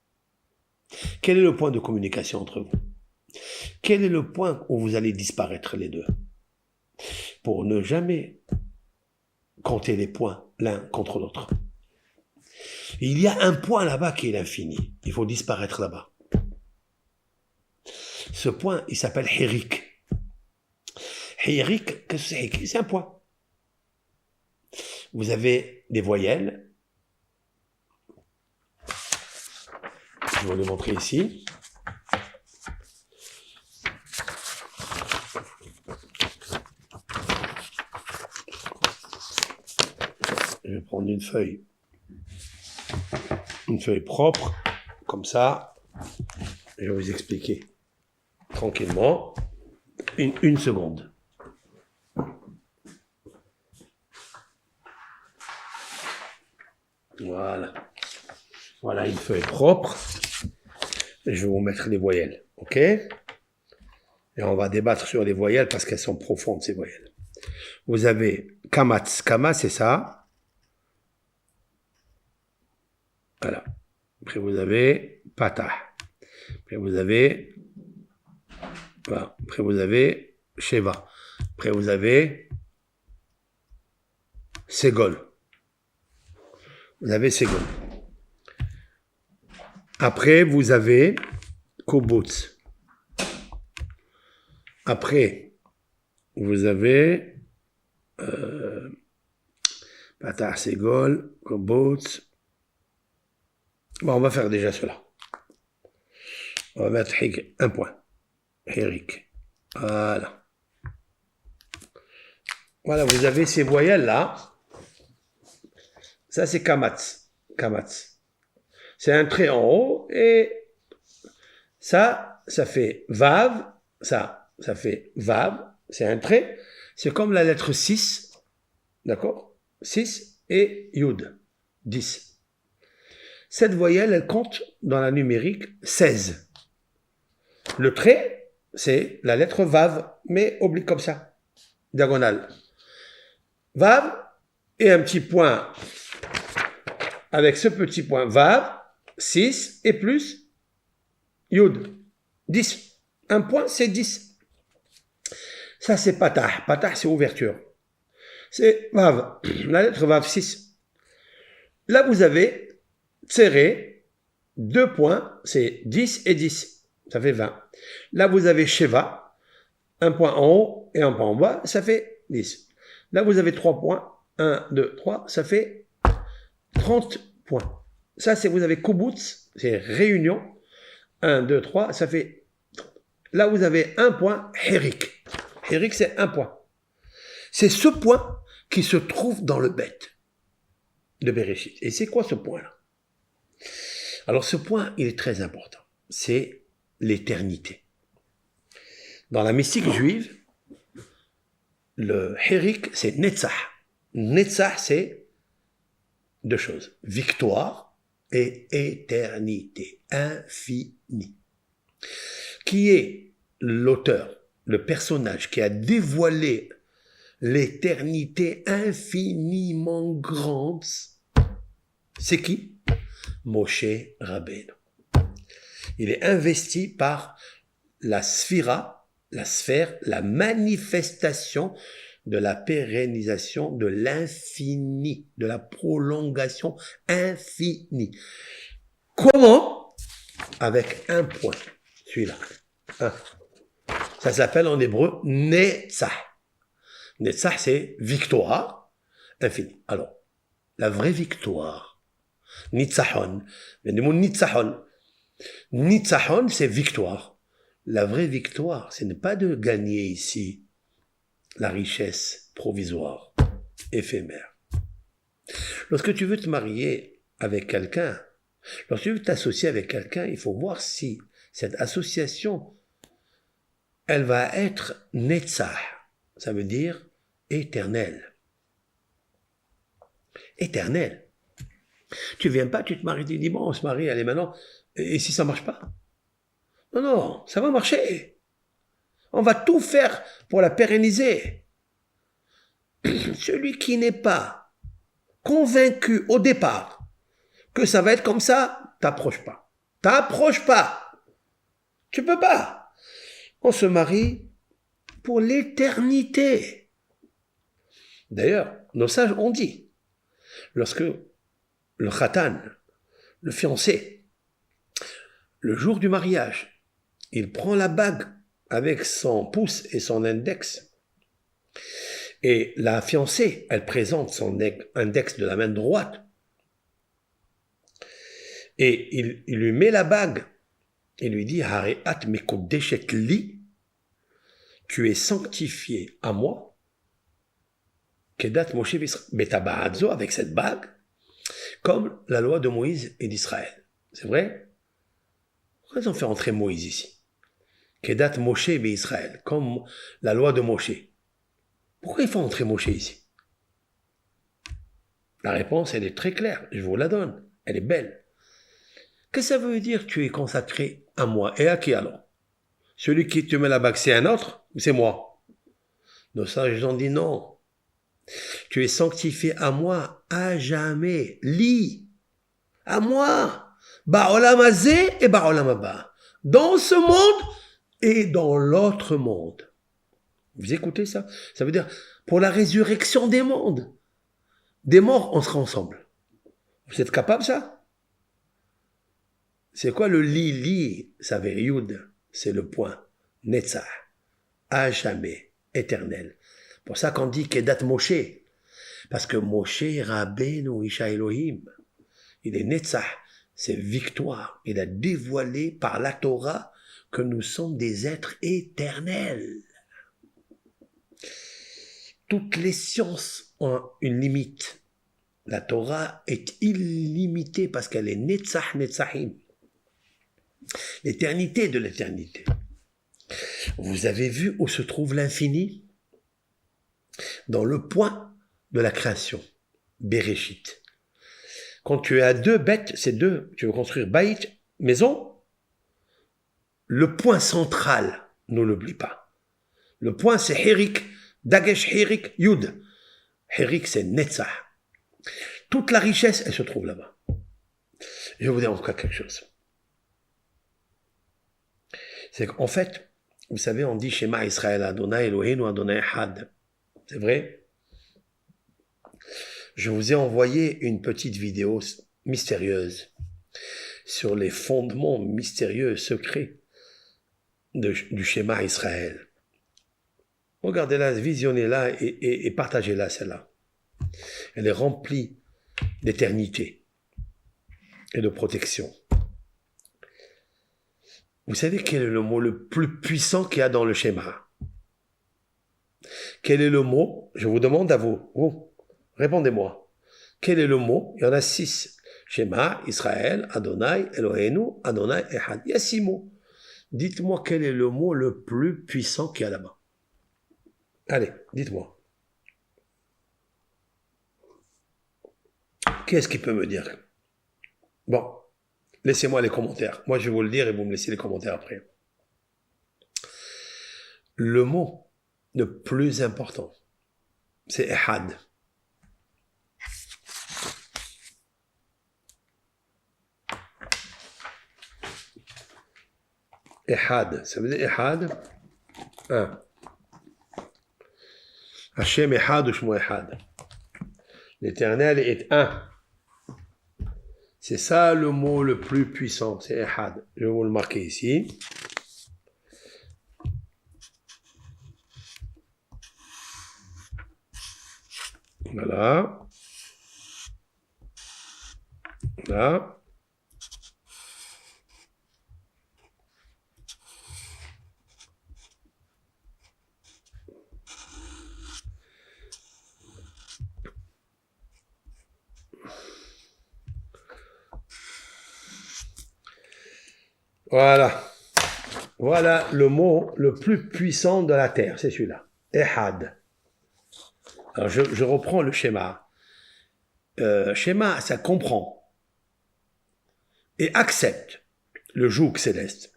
Quel est le point de communication entre vous? Quel est le point où vous allez disparaître les deux? Pour ne jamais compter les points l'un contre l'autre. Il y a un point là-bas qui est l'infini. Il faut disparaître là-bas. Ce point, il s'appelle Hirik. Hirik, qu'est-ce que c'est? C'est un point. Vous avez des voyelles. Je vais vous le montrer ici. Je vais prendre une feuille propre, comme ça. Je vais vous expliquer tranquillement. Une seconde. Voilà. Voilà une feuille propre. Et je vais vous mettre les voyelles. OK? Et on va débattre sur les voyelles parce qu'elles sont profondes, ces voyelles. Vous avez kamatz. Kamatz, c'est ça. Voilà. Après, vous avez patah. Après, vous avez... Voilà. Après, vous avez sheva. Après, vous avez segol. Vous avez segol. Après, vous avez kobutz. Après, vous avez patah, segol, kobutz. Bon, on va faire déjà cela. On va mettre un point. Hirik. Voilà. Voilà, vous avez ces voyelles-là. Ça, c'est kamatz. Kamatz. C'est un trait en haut et ça fait vav. Ça fait vav. C'est un trait. C'est comme la lettre 6. D'accord? 6 et yud. 10. Cette voyelle, elle compte dans la numérique 16. Le trait, c'est la lettre vav, mais oblique comme ça. Diagonale. Vav et un petit point. Avec ce petit point vav, 6 et plus yud. 10. Un point, c'est 10. Ça, c'est patah. Patah, c'est ouverture. C'est vav. La lettre vav, 6. Là, vous avez serré, 2 points, c'est 10 et 10. Ça fait 20. Là, vous avez sheva, un point en haut et un point en bas, ça fait 10. Là, vous avez 3 points, 1, 2, 3, ça fait 30 points. Ça, c'est, vous avez kobutz, c'est réunion, 1, 2, 3, ça fait 30. Là, vous avez un point, hirik. Hirik, c'est un point. C'est ce point qui se trouve dans le bête de Bereshit. Et c'est quoi ce point-là? Alors ce point, il est très important. C'est l'éternité. Dans la mystique juive, le Hirik, c'est Netzach. Netzach, c'est deux choses. Victoire et éternité. Infini. Qui est l'auteur, le personnage qui a dévoilé l'éternité infiniment grande. C'est qui? Moshe Rabbeinu. Il est investi par la sphira, la sphère, la manifestation de la pérennisation de l'infini, de la prolongation infinie. Comment? Avec un point, celui-là. Ça s'appelle en hébreu Netzach. Netzach, c'est victoire infinie. Alors, la vraie victoire, Nitzachon, il y a du mot Nitzachon. Nitzachon, c'est victoire. La vraie victoire, ce n'est pas de gagner ici la richesse provisoire, éphémère. Lorsque tu veux te marier avec quelqu'un, lorsque tu veux t'associer avec quelqu'un, il faut voir si cette association, elle va être netzach, ça veut dire éternelle. Éternelle. Tu viens pas, tu te maries, tu dis bon, on se marie, allez maintenant, et si ça marche pas? Non, non, ça va marcher. On va tout faire pour la pérenniser. Celui qui n'est pas convaincu au départ que ça va être comme ça, t'approches pas. T'approches pas. Tu peux pas. On se marie pour l'éternité. D'ailleurs, nos sages ont dit, lorsque le khatan, le fiancé, le jour du mariage, il prend la bague avec son pouce et son index, et la fiancée, elle présente son index de la main droite, et il lui met la bague, il lui dit, Hareat mekodeshet li, tu es sanctifié à moi, Kedat Moshe Betabaadzo, avec cette bague, comme la loi de Moïse et d'Israël. C'est vrai? Pourquoi ils ont fait entrer Moïse ici? Kedat Moshe Israël, comme la loi de Moshe. Pourquoi il faut entrer Moshe ici? La réponse, elle est très claire, je vous la donne, elle est belle. Qu'est-ce que ça veut dire tu es consacré à moi? Et à qui alors? Celui qui te met la bague, c'est un autre ou c'est moi? Nos sages ont dit non. Tu es sanctifié à moi à jamais. Li. À moi. Ba'olam hazeh et ba'olam haba. Dans ce monde et dans l'autre monde. Vous écoutez ça? Ça veut dire pour la résurrection des mondes. Des morts, on sera ensemble. Vous êtes capable ça? C'est quoi le li? Ça veut dire yud. C'est le point. Netzach. À jamais. Éternel. Pour ça qu'on dit Kedat Moshe. Parce que Moshe Rabbeinu Isha Elohim. Il est Netzach. C'est victoire. Il a dévoilé par la Torah que nous sommes des êtres éternels. Toutes les sciences ont une limite. La Torah est illimitée parce qu'elle est Netzach Netzachim. L'éternité de l'éternité. Vous avez vu où se trouve l'infini? Dans le point de la création. Bereshit. Quand tu as deux bêtes, c'est deux, tu veux construire baït, maison, le point central, ne l'oublie pas. Le point c'est Hirik, Dagesh Hirik, Yud. Hirik c'est Netzach. Toute la richesse, elle se trouve là-bas. Je vais vous dire encore quelque chose. C'est qu'en fait, vous savez, on dit Shema Israël Adonai Eloheinu Adonai Echad. C'est vrai? Je vous ai envoyé une petite vidéo mystérieuse sur les fondements mystérieux, secrets du schéma Israël. Regardez-la, visionnez-la et partagez-la, celle-là. Elle est remplie d'éternité et de protection. Vous savez quel est le mot le plus puissant qu'il y a dans le schéma? Quel est le mot? Je vous demande à vous. Répondez-moi. Quel est le mot? Il y en a 6. Shema, Israël, Adonai, Eloheinu, Adonai, Echad. Il y a 6 mots. Dites-moi quel est le mot le plus puissant qu'il y a là-bas. Allez, dites-moi. Qu'est-ce qui peut me dire? Bon, laissez-moi les commentaires. Moi, je vais vous le dire et vous me laissez les commentaires après. Le mot le plus important, c'est Ehad. Ehad, ça veut dire Ehad, un. Hachem Ehad ou Shmo Ehad. L'Éternel est un. C'est ça le mot le plus puissant, c'est Ehad. Je vais vous le marquer ici. Voilà. Là. Voilà. Voilà le mot le plus puissant de la terre, c'est celui-là. Ehad. Alors je reprends le schéma. Schéma, ça comprend et accepte le joug céleste.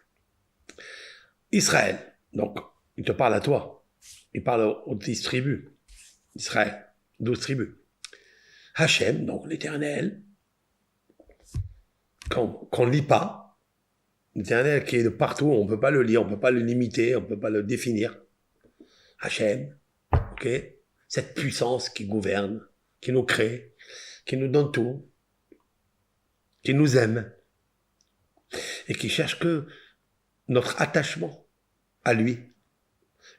Israël, donc, il te parle à toi. Il parle aux 10 tribus. Israël, 12 tribus. Hachem, donc l'Éternel, qu'on ne lit pas. L'Éternel qui est de partout, on ne peut pas le lire, on ne peut pas le limiter, on ne peut pas le définir. Hachem, ok, cette puissance qui gouverne, qui nous crée, qui nous donne tout, qui nous aime, et qui cherche que notre attachement à lui.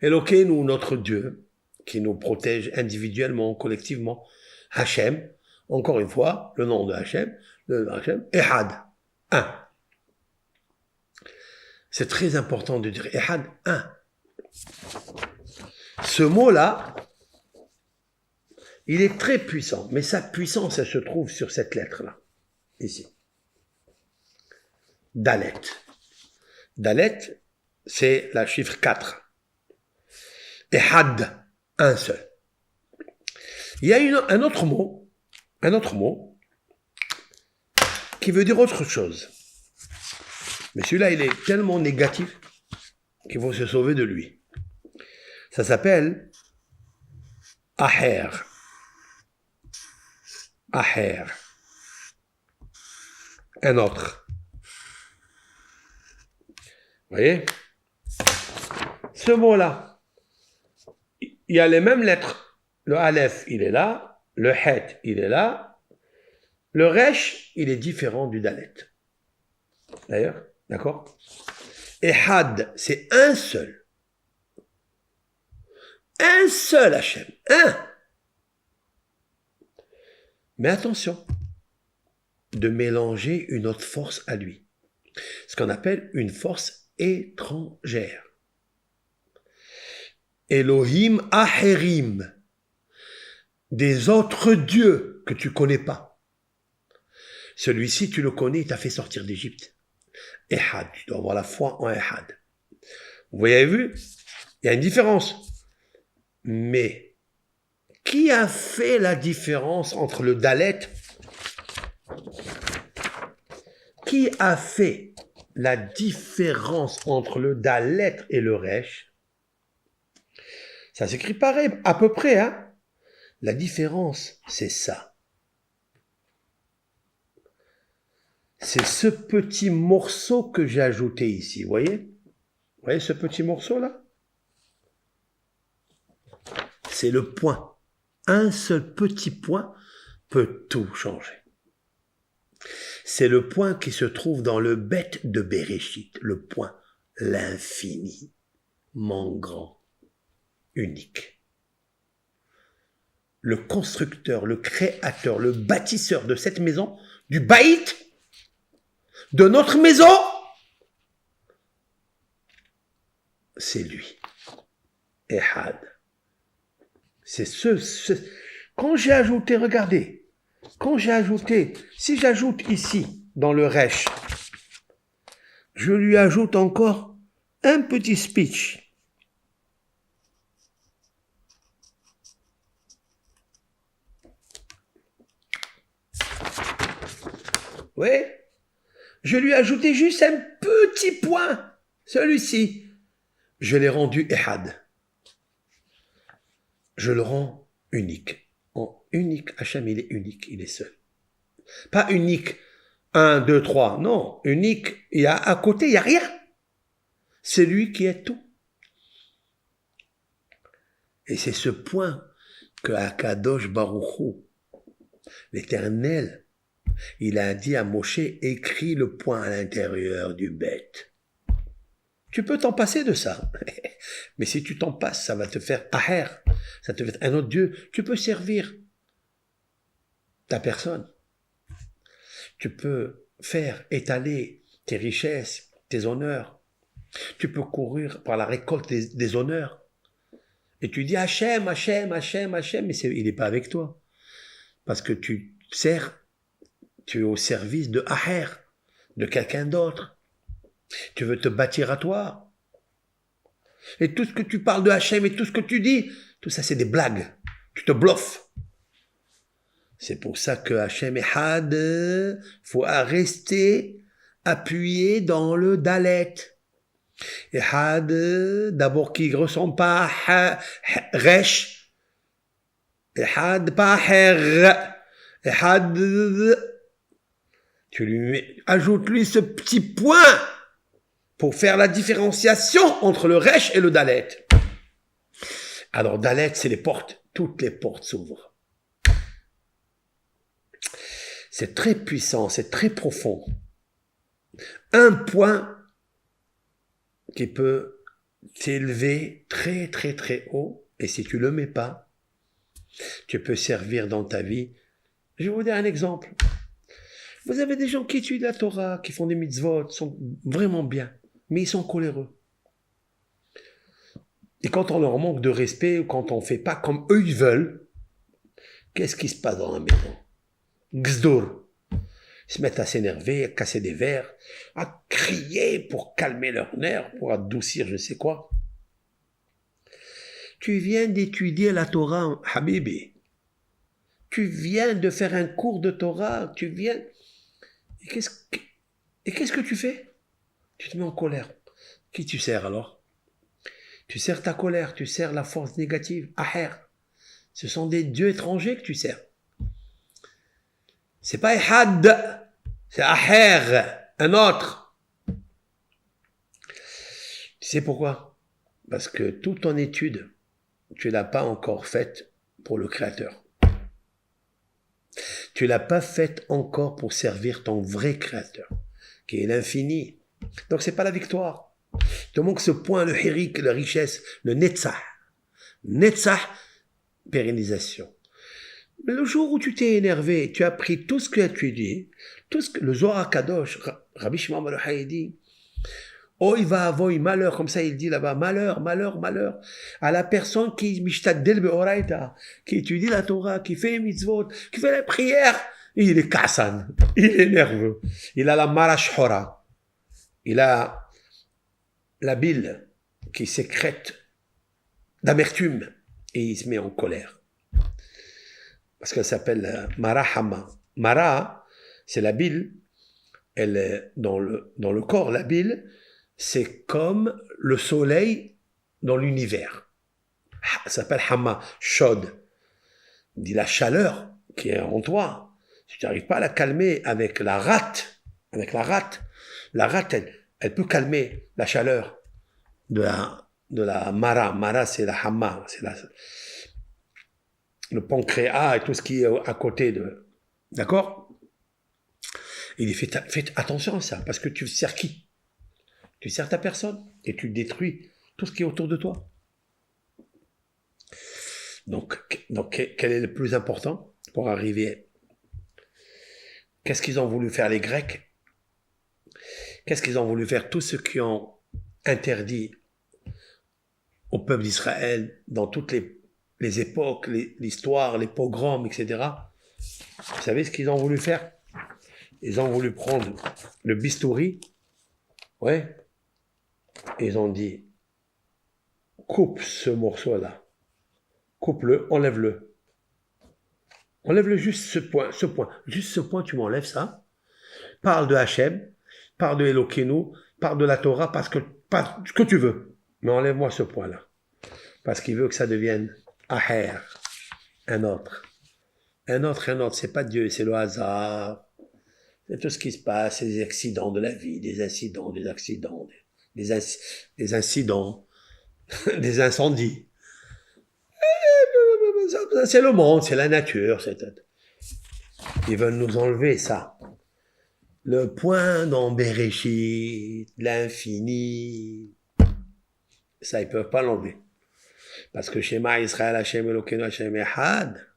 Elokeinu, notre Dieu, qui nous protège individuellement, collectivement. Hachem, encore une fois, le nom de Hachem, Ehad, un. C'est très important de dire Ehad, un. Ce mot-là, il est très puissant, mais sa puissance, elle se trouve sur cette lettre-là, ici. Dalet. Dalet, c'est la chiffre 4. Ehad, un seul. Il y a un autre mot, qui veut dire autre chose. Mais celui-là, il est tellement négatif qu'il faut se sauver de lui. Ça s'appelle Aher. Aher. Un autre. Vous voyez? Ce mot-là, il y a les mêmes lettres. Le Aleph, il est là. Le Het, il est là. Le Resh, il est différent du Dalet. D'ailleurs, d'accord? Ehad, c'est un seul. Un seul Hachem. Un. Mais attention, de mélanger une autre force à lui. Ce qu'on appelle une force étrangère. Elohim Aherim. Des autres dieux que tu connais pas. Celui-ci, tu le connais, il t'a fait sortir d'Égypte. Ehad, tu dois avoir la foi en Ehad. Vous avez vu? Il y a une différence. Mais, qui a fait la différence entre le Dalet? Qui a fait la différence entre le Dalet et le Resh? Ça s'écrit pareil, à peu près, hein? La différence, c'est ça. C'est ce petit morceau que j'ai ajouté ici, vous voyez? Vous voyez ce petit morceau-là? C'est le point. Un seul petit point peut tout changer. C'est le point qui se trouve dans le bête de Bereshit, le point, l'infini, grand, unique. Le constructeur, le créateur, le bâtisseur de cette maison, du baït, de notre maison, c'est lui. Ehad. C'est quand j'ai ajouté, regardez, si j'ajoute ici, dans le Resh, je lui ajoute encore un petit speech. Oui, je lui ai ajouté juste un petit point, celui-ci. Je l'ai rendu Ehad. Je le rends unique. Unique, Hachem, il est unique, il est seul. Pas unique, 1, 2, 3, non, unique, il y a à côté, il n'y a rien. C'est lui qui est tout. Et c'est ce point que Akadosh Baruch Hu, l'Éternel, il a dit à Moshe, écris le point à l'intérieur du bête. Tu peux t'en passer de ça. Mais si tu t'en passes, ça va te faire aher. Ça te fait un autre Dieu. Tu peux servir ta personne. Tu peux faire étaler tes richesses, tes honneurs. Tu peux courir par la récolte des honneurs. Et tu dis Hachem, Hachem, Hachem, Hachem, mais il n'est pas avec toi. Parce que tu es au service de aher, de quelqu'un d'autre. Tu veux te bâtir à toi. Et tout ce que tu parles de Hachem et tout ce que tu dis, tout ça c'est des blagues. Tu te bluffes. C'est pour ça que Hachem Ehad, faut rester appuyé dans le Dalet. Ehad, d'abord qui ne ressemble pas à Resh. Ehad, pas Her. Ehad, ajoute-lui ce petit point pour faire la différenciation entre le Resh et le Dalet. Alors, Dalet, c'est les portes. Toutes les portes s'ouvrent. C'est très puissant, c'est très profond. Un point qui peut t'élever très, très, très haut. Et si tu ne le mets pas, tu peux servir dans ta vie. Je vais vous donner un exemple. Vous avez des gens qui étudient la Torah, qui font des mitzvot, sont vraiment bien. Mais ils sont coléreux. Et quand on leur manque de respect, ou quand on ne fait pas comme eux ils veulent, qu'est-ce qui se passe dans la maison? Gzdour. Ils se mettent à s'énerver, à casser des verres, à crier pour calmer leurs nerfs, pour adoucir je ne sais quoi. Tu viens d'étudier la Torah, Habibi. Tu viens de faire un cours de Torah, tu viens... Et qu'est-ce que tu fais? Tu te mets en colère. Qui tu sers alors? Tu sers ta colère, tu sers la force négative, Aher. Ce sont des dieux étrangers que tu sers. C'est pas Ehad, c'est Aher, un autre. Tu sais pourquoi? Parce que toute ton étude, tu l'as pas encore faite pour le Créateur. Tu l'as pas faite encore pour servir ton vrai Créateur, qui est l'infini. Donc c'est pas la victoire. Il te manque ce point, le hirik, la richesse, le netzah. Netzah, pérennisation. Mais le jour où tu t'es énervé, tu as pris tout ce que tu dis, tout ce que le Zohar Kadosh, Rabbi Shimon bar Yochai dit, oh il va avoir malheur, comme ça il dit là-bas, malheur, malheur, malheur, à la personne qui mishtadel be'oraita, qui étudie la Torah, qui fait les mitzvot, qui fait les prières, il est kassan, il est nerveux, il a la marashhora, il a la bile qui sécrète d'amertume et il se met en colère. Parce qu'elle s'appelle Mara Hama. Mara, c'est la bile. Elle est dans le corps, la bile, c'est comme le soleil dans l'univers. Ça s'appelle Hama, chaude. Il dit la chaleur qui est en toi. Si tu n'arrives pas à la calmer avec la rate, la rate, elle peut calmer la chaleur de la Mara. Mara, c'est la Hama, c'est le pancréas et tout ce qui est à côté de... D'accord? Il dit, faites attention à ça, parce que tu sers qui? Tu sers ta personne, et tu détruis tout ce qui est autour de toi. Donc quel est le plus important pour arriver? Qu'est-ce qu'ils ont voulu faire les Grecs? Qu'est-ce qu'ils ont voulu faire tous ceux qui ont interdit au peuple d'Israël dans toutes les époques, l'histoire, les pogroms, etc. Vous savez ce qu'ils ont voulu faire? Ils ont voulu prendre le bistouri, ouais, et ils ont dit, coupe ce morceau-là, coupe-le, enlève-le. Enlève-le juste ce point, juste ce point, tu m'enlèves ça. Parle de Hachem, parle de Elokeinu, parle de la Torah, parce que ce que tu veux, mais enlève-moi ce point-là, parce qu'il veut que ça devienne Aher. un autre. Un autre, c'est pas Dieu, c'est le hasard. C'est tout ce qui se passe, les accidents de la vie, des incidents, des accidents, des incidents, des incendies. C'est le monde, c'est la nature. Ils veulent nous enlever ça. Le point dans Bereshit, l'infini, ça, ils peuvent pas l'enlever. Parce que Shema Israël Hashem Elokeinu Hashem Echad.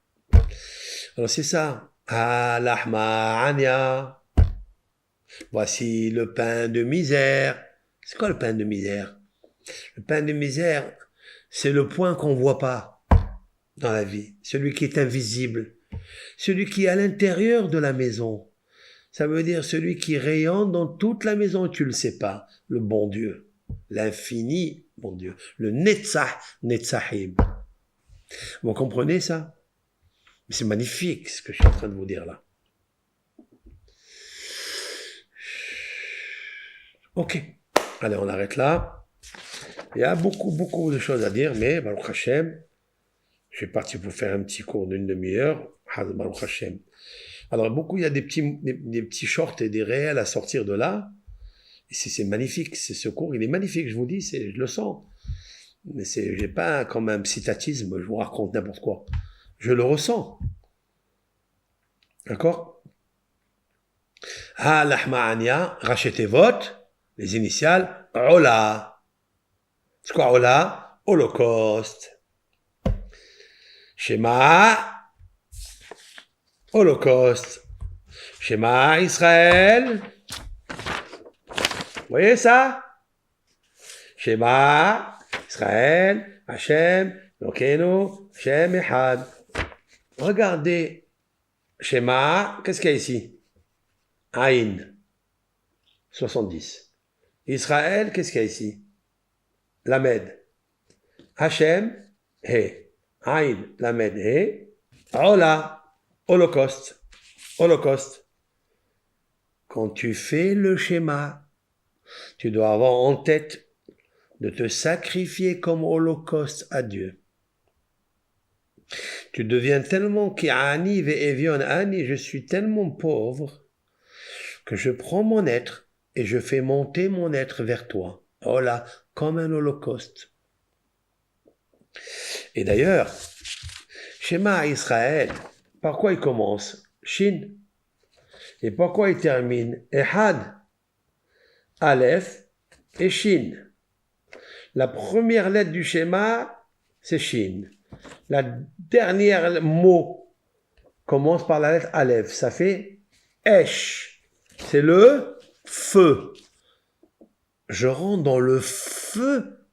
Alors c'est ça. Lahma Anya. Voici le pain de misère. C'est quoi le pain de misère? Le pain de misère, c'est le point qu'on voit pas dans la vie. Celui qui est invisible. Celui qui est à l'intérieur de la maison. Ça veut dire celui qui rayonne dans toute la maison et tu le sais pas. Le bon Dieu. L'infini, bon Dieu. Le Netzach, Netzachim. Vous comprenez ça? C'est magnifique ce que je suis en train de vous dire là. Ok. Allez, on arrête là. Il y a beaucoup de choses à dire, mais Baruch Hashem, je suis parti pour faire un petit cours d'une demi-heure. Baruch Hashem. Alors, il y a des petits shorts et des réels à sortir de là. Et c'est magnifique, ce cours, il est magnifique, je vous dis, je le sens. Mais j'ai pas comme un psytatisme, je vous raconte n'importe quoi. Je le ressens. D'accord? Lahma Anya, Rachetevot, les initiales, Ola. C'est quoi Ola? Holocauste. Shema, Holocauste. Shema Israël. Vous voyez ça? Shema Israël, Hashem, Elokeinu, Hashem Echad. Regardez. Shema, qu'est-ce qu'il y a ici? Aïn. 70. Israël, qu'est-ce qu'il y a ici? Lamed. Hashem, He. Aïn, Lamed, He. Ola. Holocauste. Holocauste. Quand tu fais le schéma, tu dois avoir en tête de te sacrifier comme holocauste à Dieu. Tu deviens tellement ki'ani ve'evion ani, je suis tellement pauvre que je prends mon être et je fais monter mon être vers toi. Oh là, comme un holocauste. Et d'ailleurs, Shema Israël, par quoi il commence? Shin. Et par quoi il termine? Ehad. Aleph et Shin. La première lettre du schéma, c'est Shin. La dernière mot commence par la lettre Aleph. Ça fait Esh. C'est le feu. Je rentre dans le feu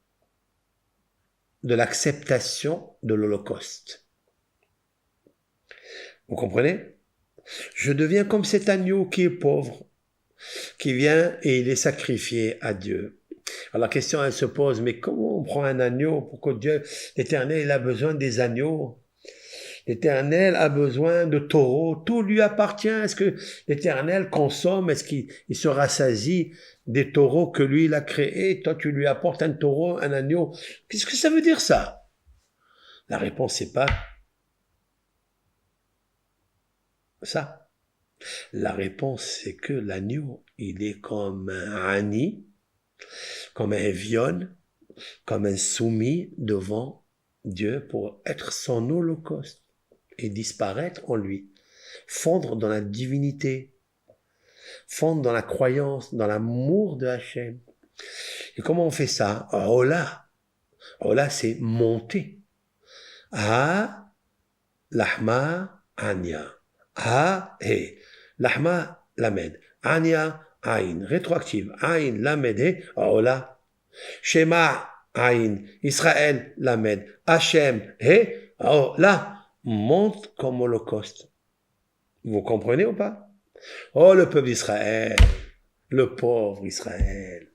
de l'acceptation de l'Holocauste. Vous comprenez? Je deviens comme cet agneau qui est pauvre, qui vient et il est sacrifié à Dieu. Alors la question, elle se pose, mais comment on prend un agneau? Pourquoi Dieu, l'Éternel, il a besoin des agneaux? L'Éternel a besoin de taureaux. Tout lui appartient. Est-ce que l'Éternel consomme? Est-ce qu'il se rassasie des taureaux que lui, il a créés? Toi, tu lui apportes un taureau, un agneau. Qu'est-ce que ça veut dire, ça? La réponse, c'est pas ça. La réponse, c'est que l'agneau, il est comme un ani, comme un viol, comme un soumis devant Dieu pour être son holocauste et disparaître en lui, fondre dans la divinité, fondre dans la croyance, dans l'amour de Hachem. Et comment on fait ça? Ola. Ola, c'est monter. Ah, Lahma, Anya. Ah, He. Lahma, Lamed. Anya, Aïn. Rétroactive. Aïn, Lamed, He. Ola. Shema, Aïn. Israël, Lamed. Hachem, He. Ola. Monte comme holocauste. Vous comprenez ou pas? Oh, le peuple d'Israël. Le pauvre Israël.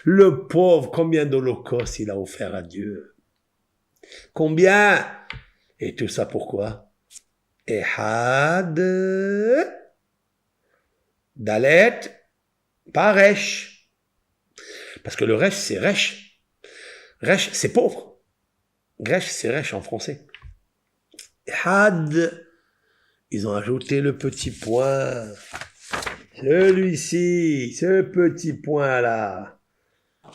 Le pauvre, combien d'holocaustes il a offert à Dieu? Combien? Et tout ça pourquoi? Ehad, Dalet, pas Resh. Parce que le Resh, c'est Resh. Resh, c'est pauvre. Resh, c'est Resh en français. Had, ils ont ajouté le petit point. Celui-ci, ce petit point-là,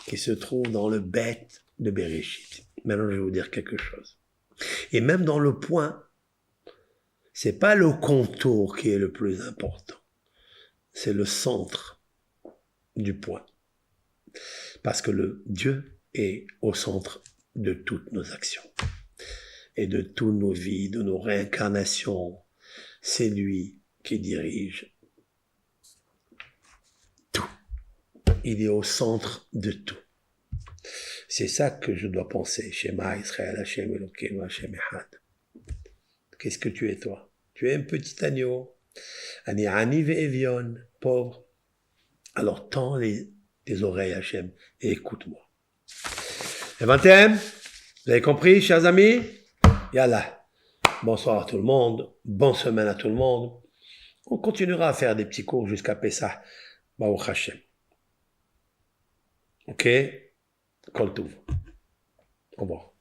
qui se trouve dans le bête de Bereshit. Maintenant, je vais vous dire quelque chose. Et même dans le point, c'est pas le contour qui est le plus important. C'est le centre du point. Parce que le Dieu est au centre de toutes nos actions. Et de toutes nos vies, de nos réincarnations. C'est lui qui dirige tout. Il est au centre de tout. C'est ça que je dois penser. Shema Israël, Hashem Elokeinu, Hashem Echad. Qu'est-ce que tu es, toi? Tu es un petit agneau. Ani ani ve'evion, pauvre. Alors tends tes oreilles, Hashem, et écoute-moi. Le 21, vous avez compris, chers amis? Yallah. Bonsoir à tout le monde. Bonne semaine à tout le monde. On continuera à faire des petits cours jusqu'à Pessah. Baruch Hashem. Ok? Kol Tov. Au revoir.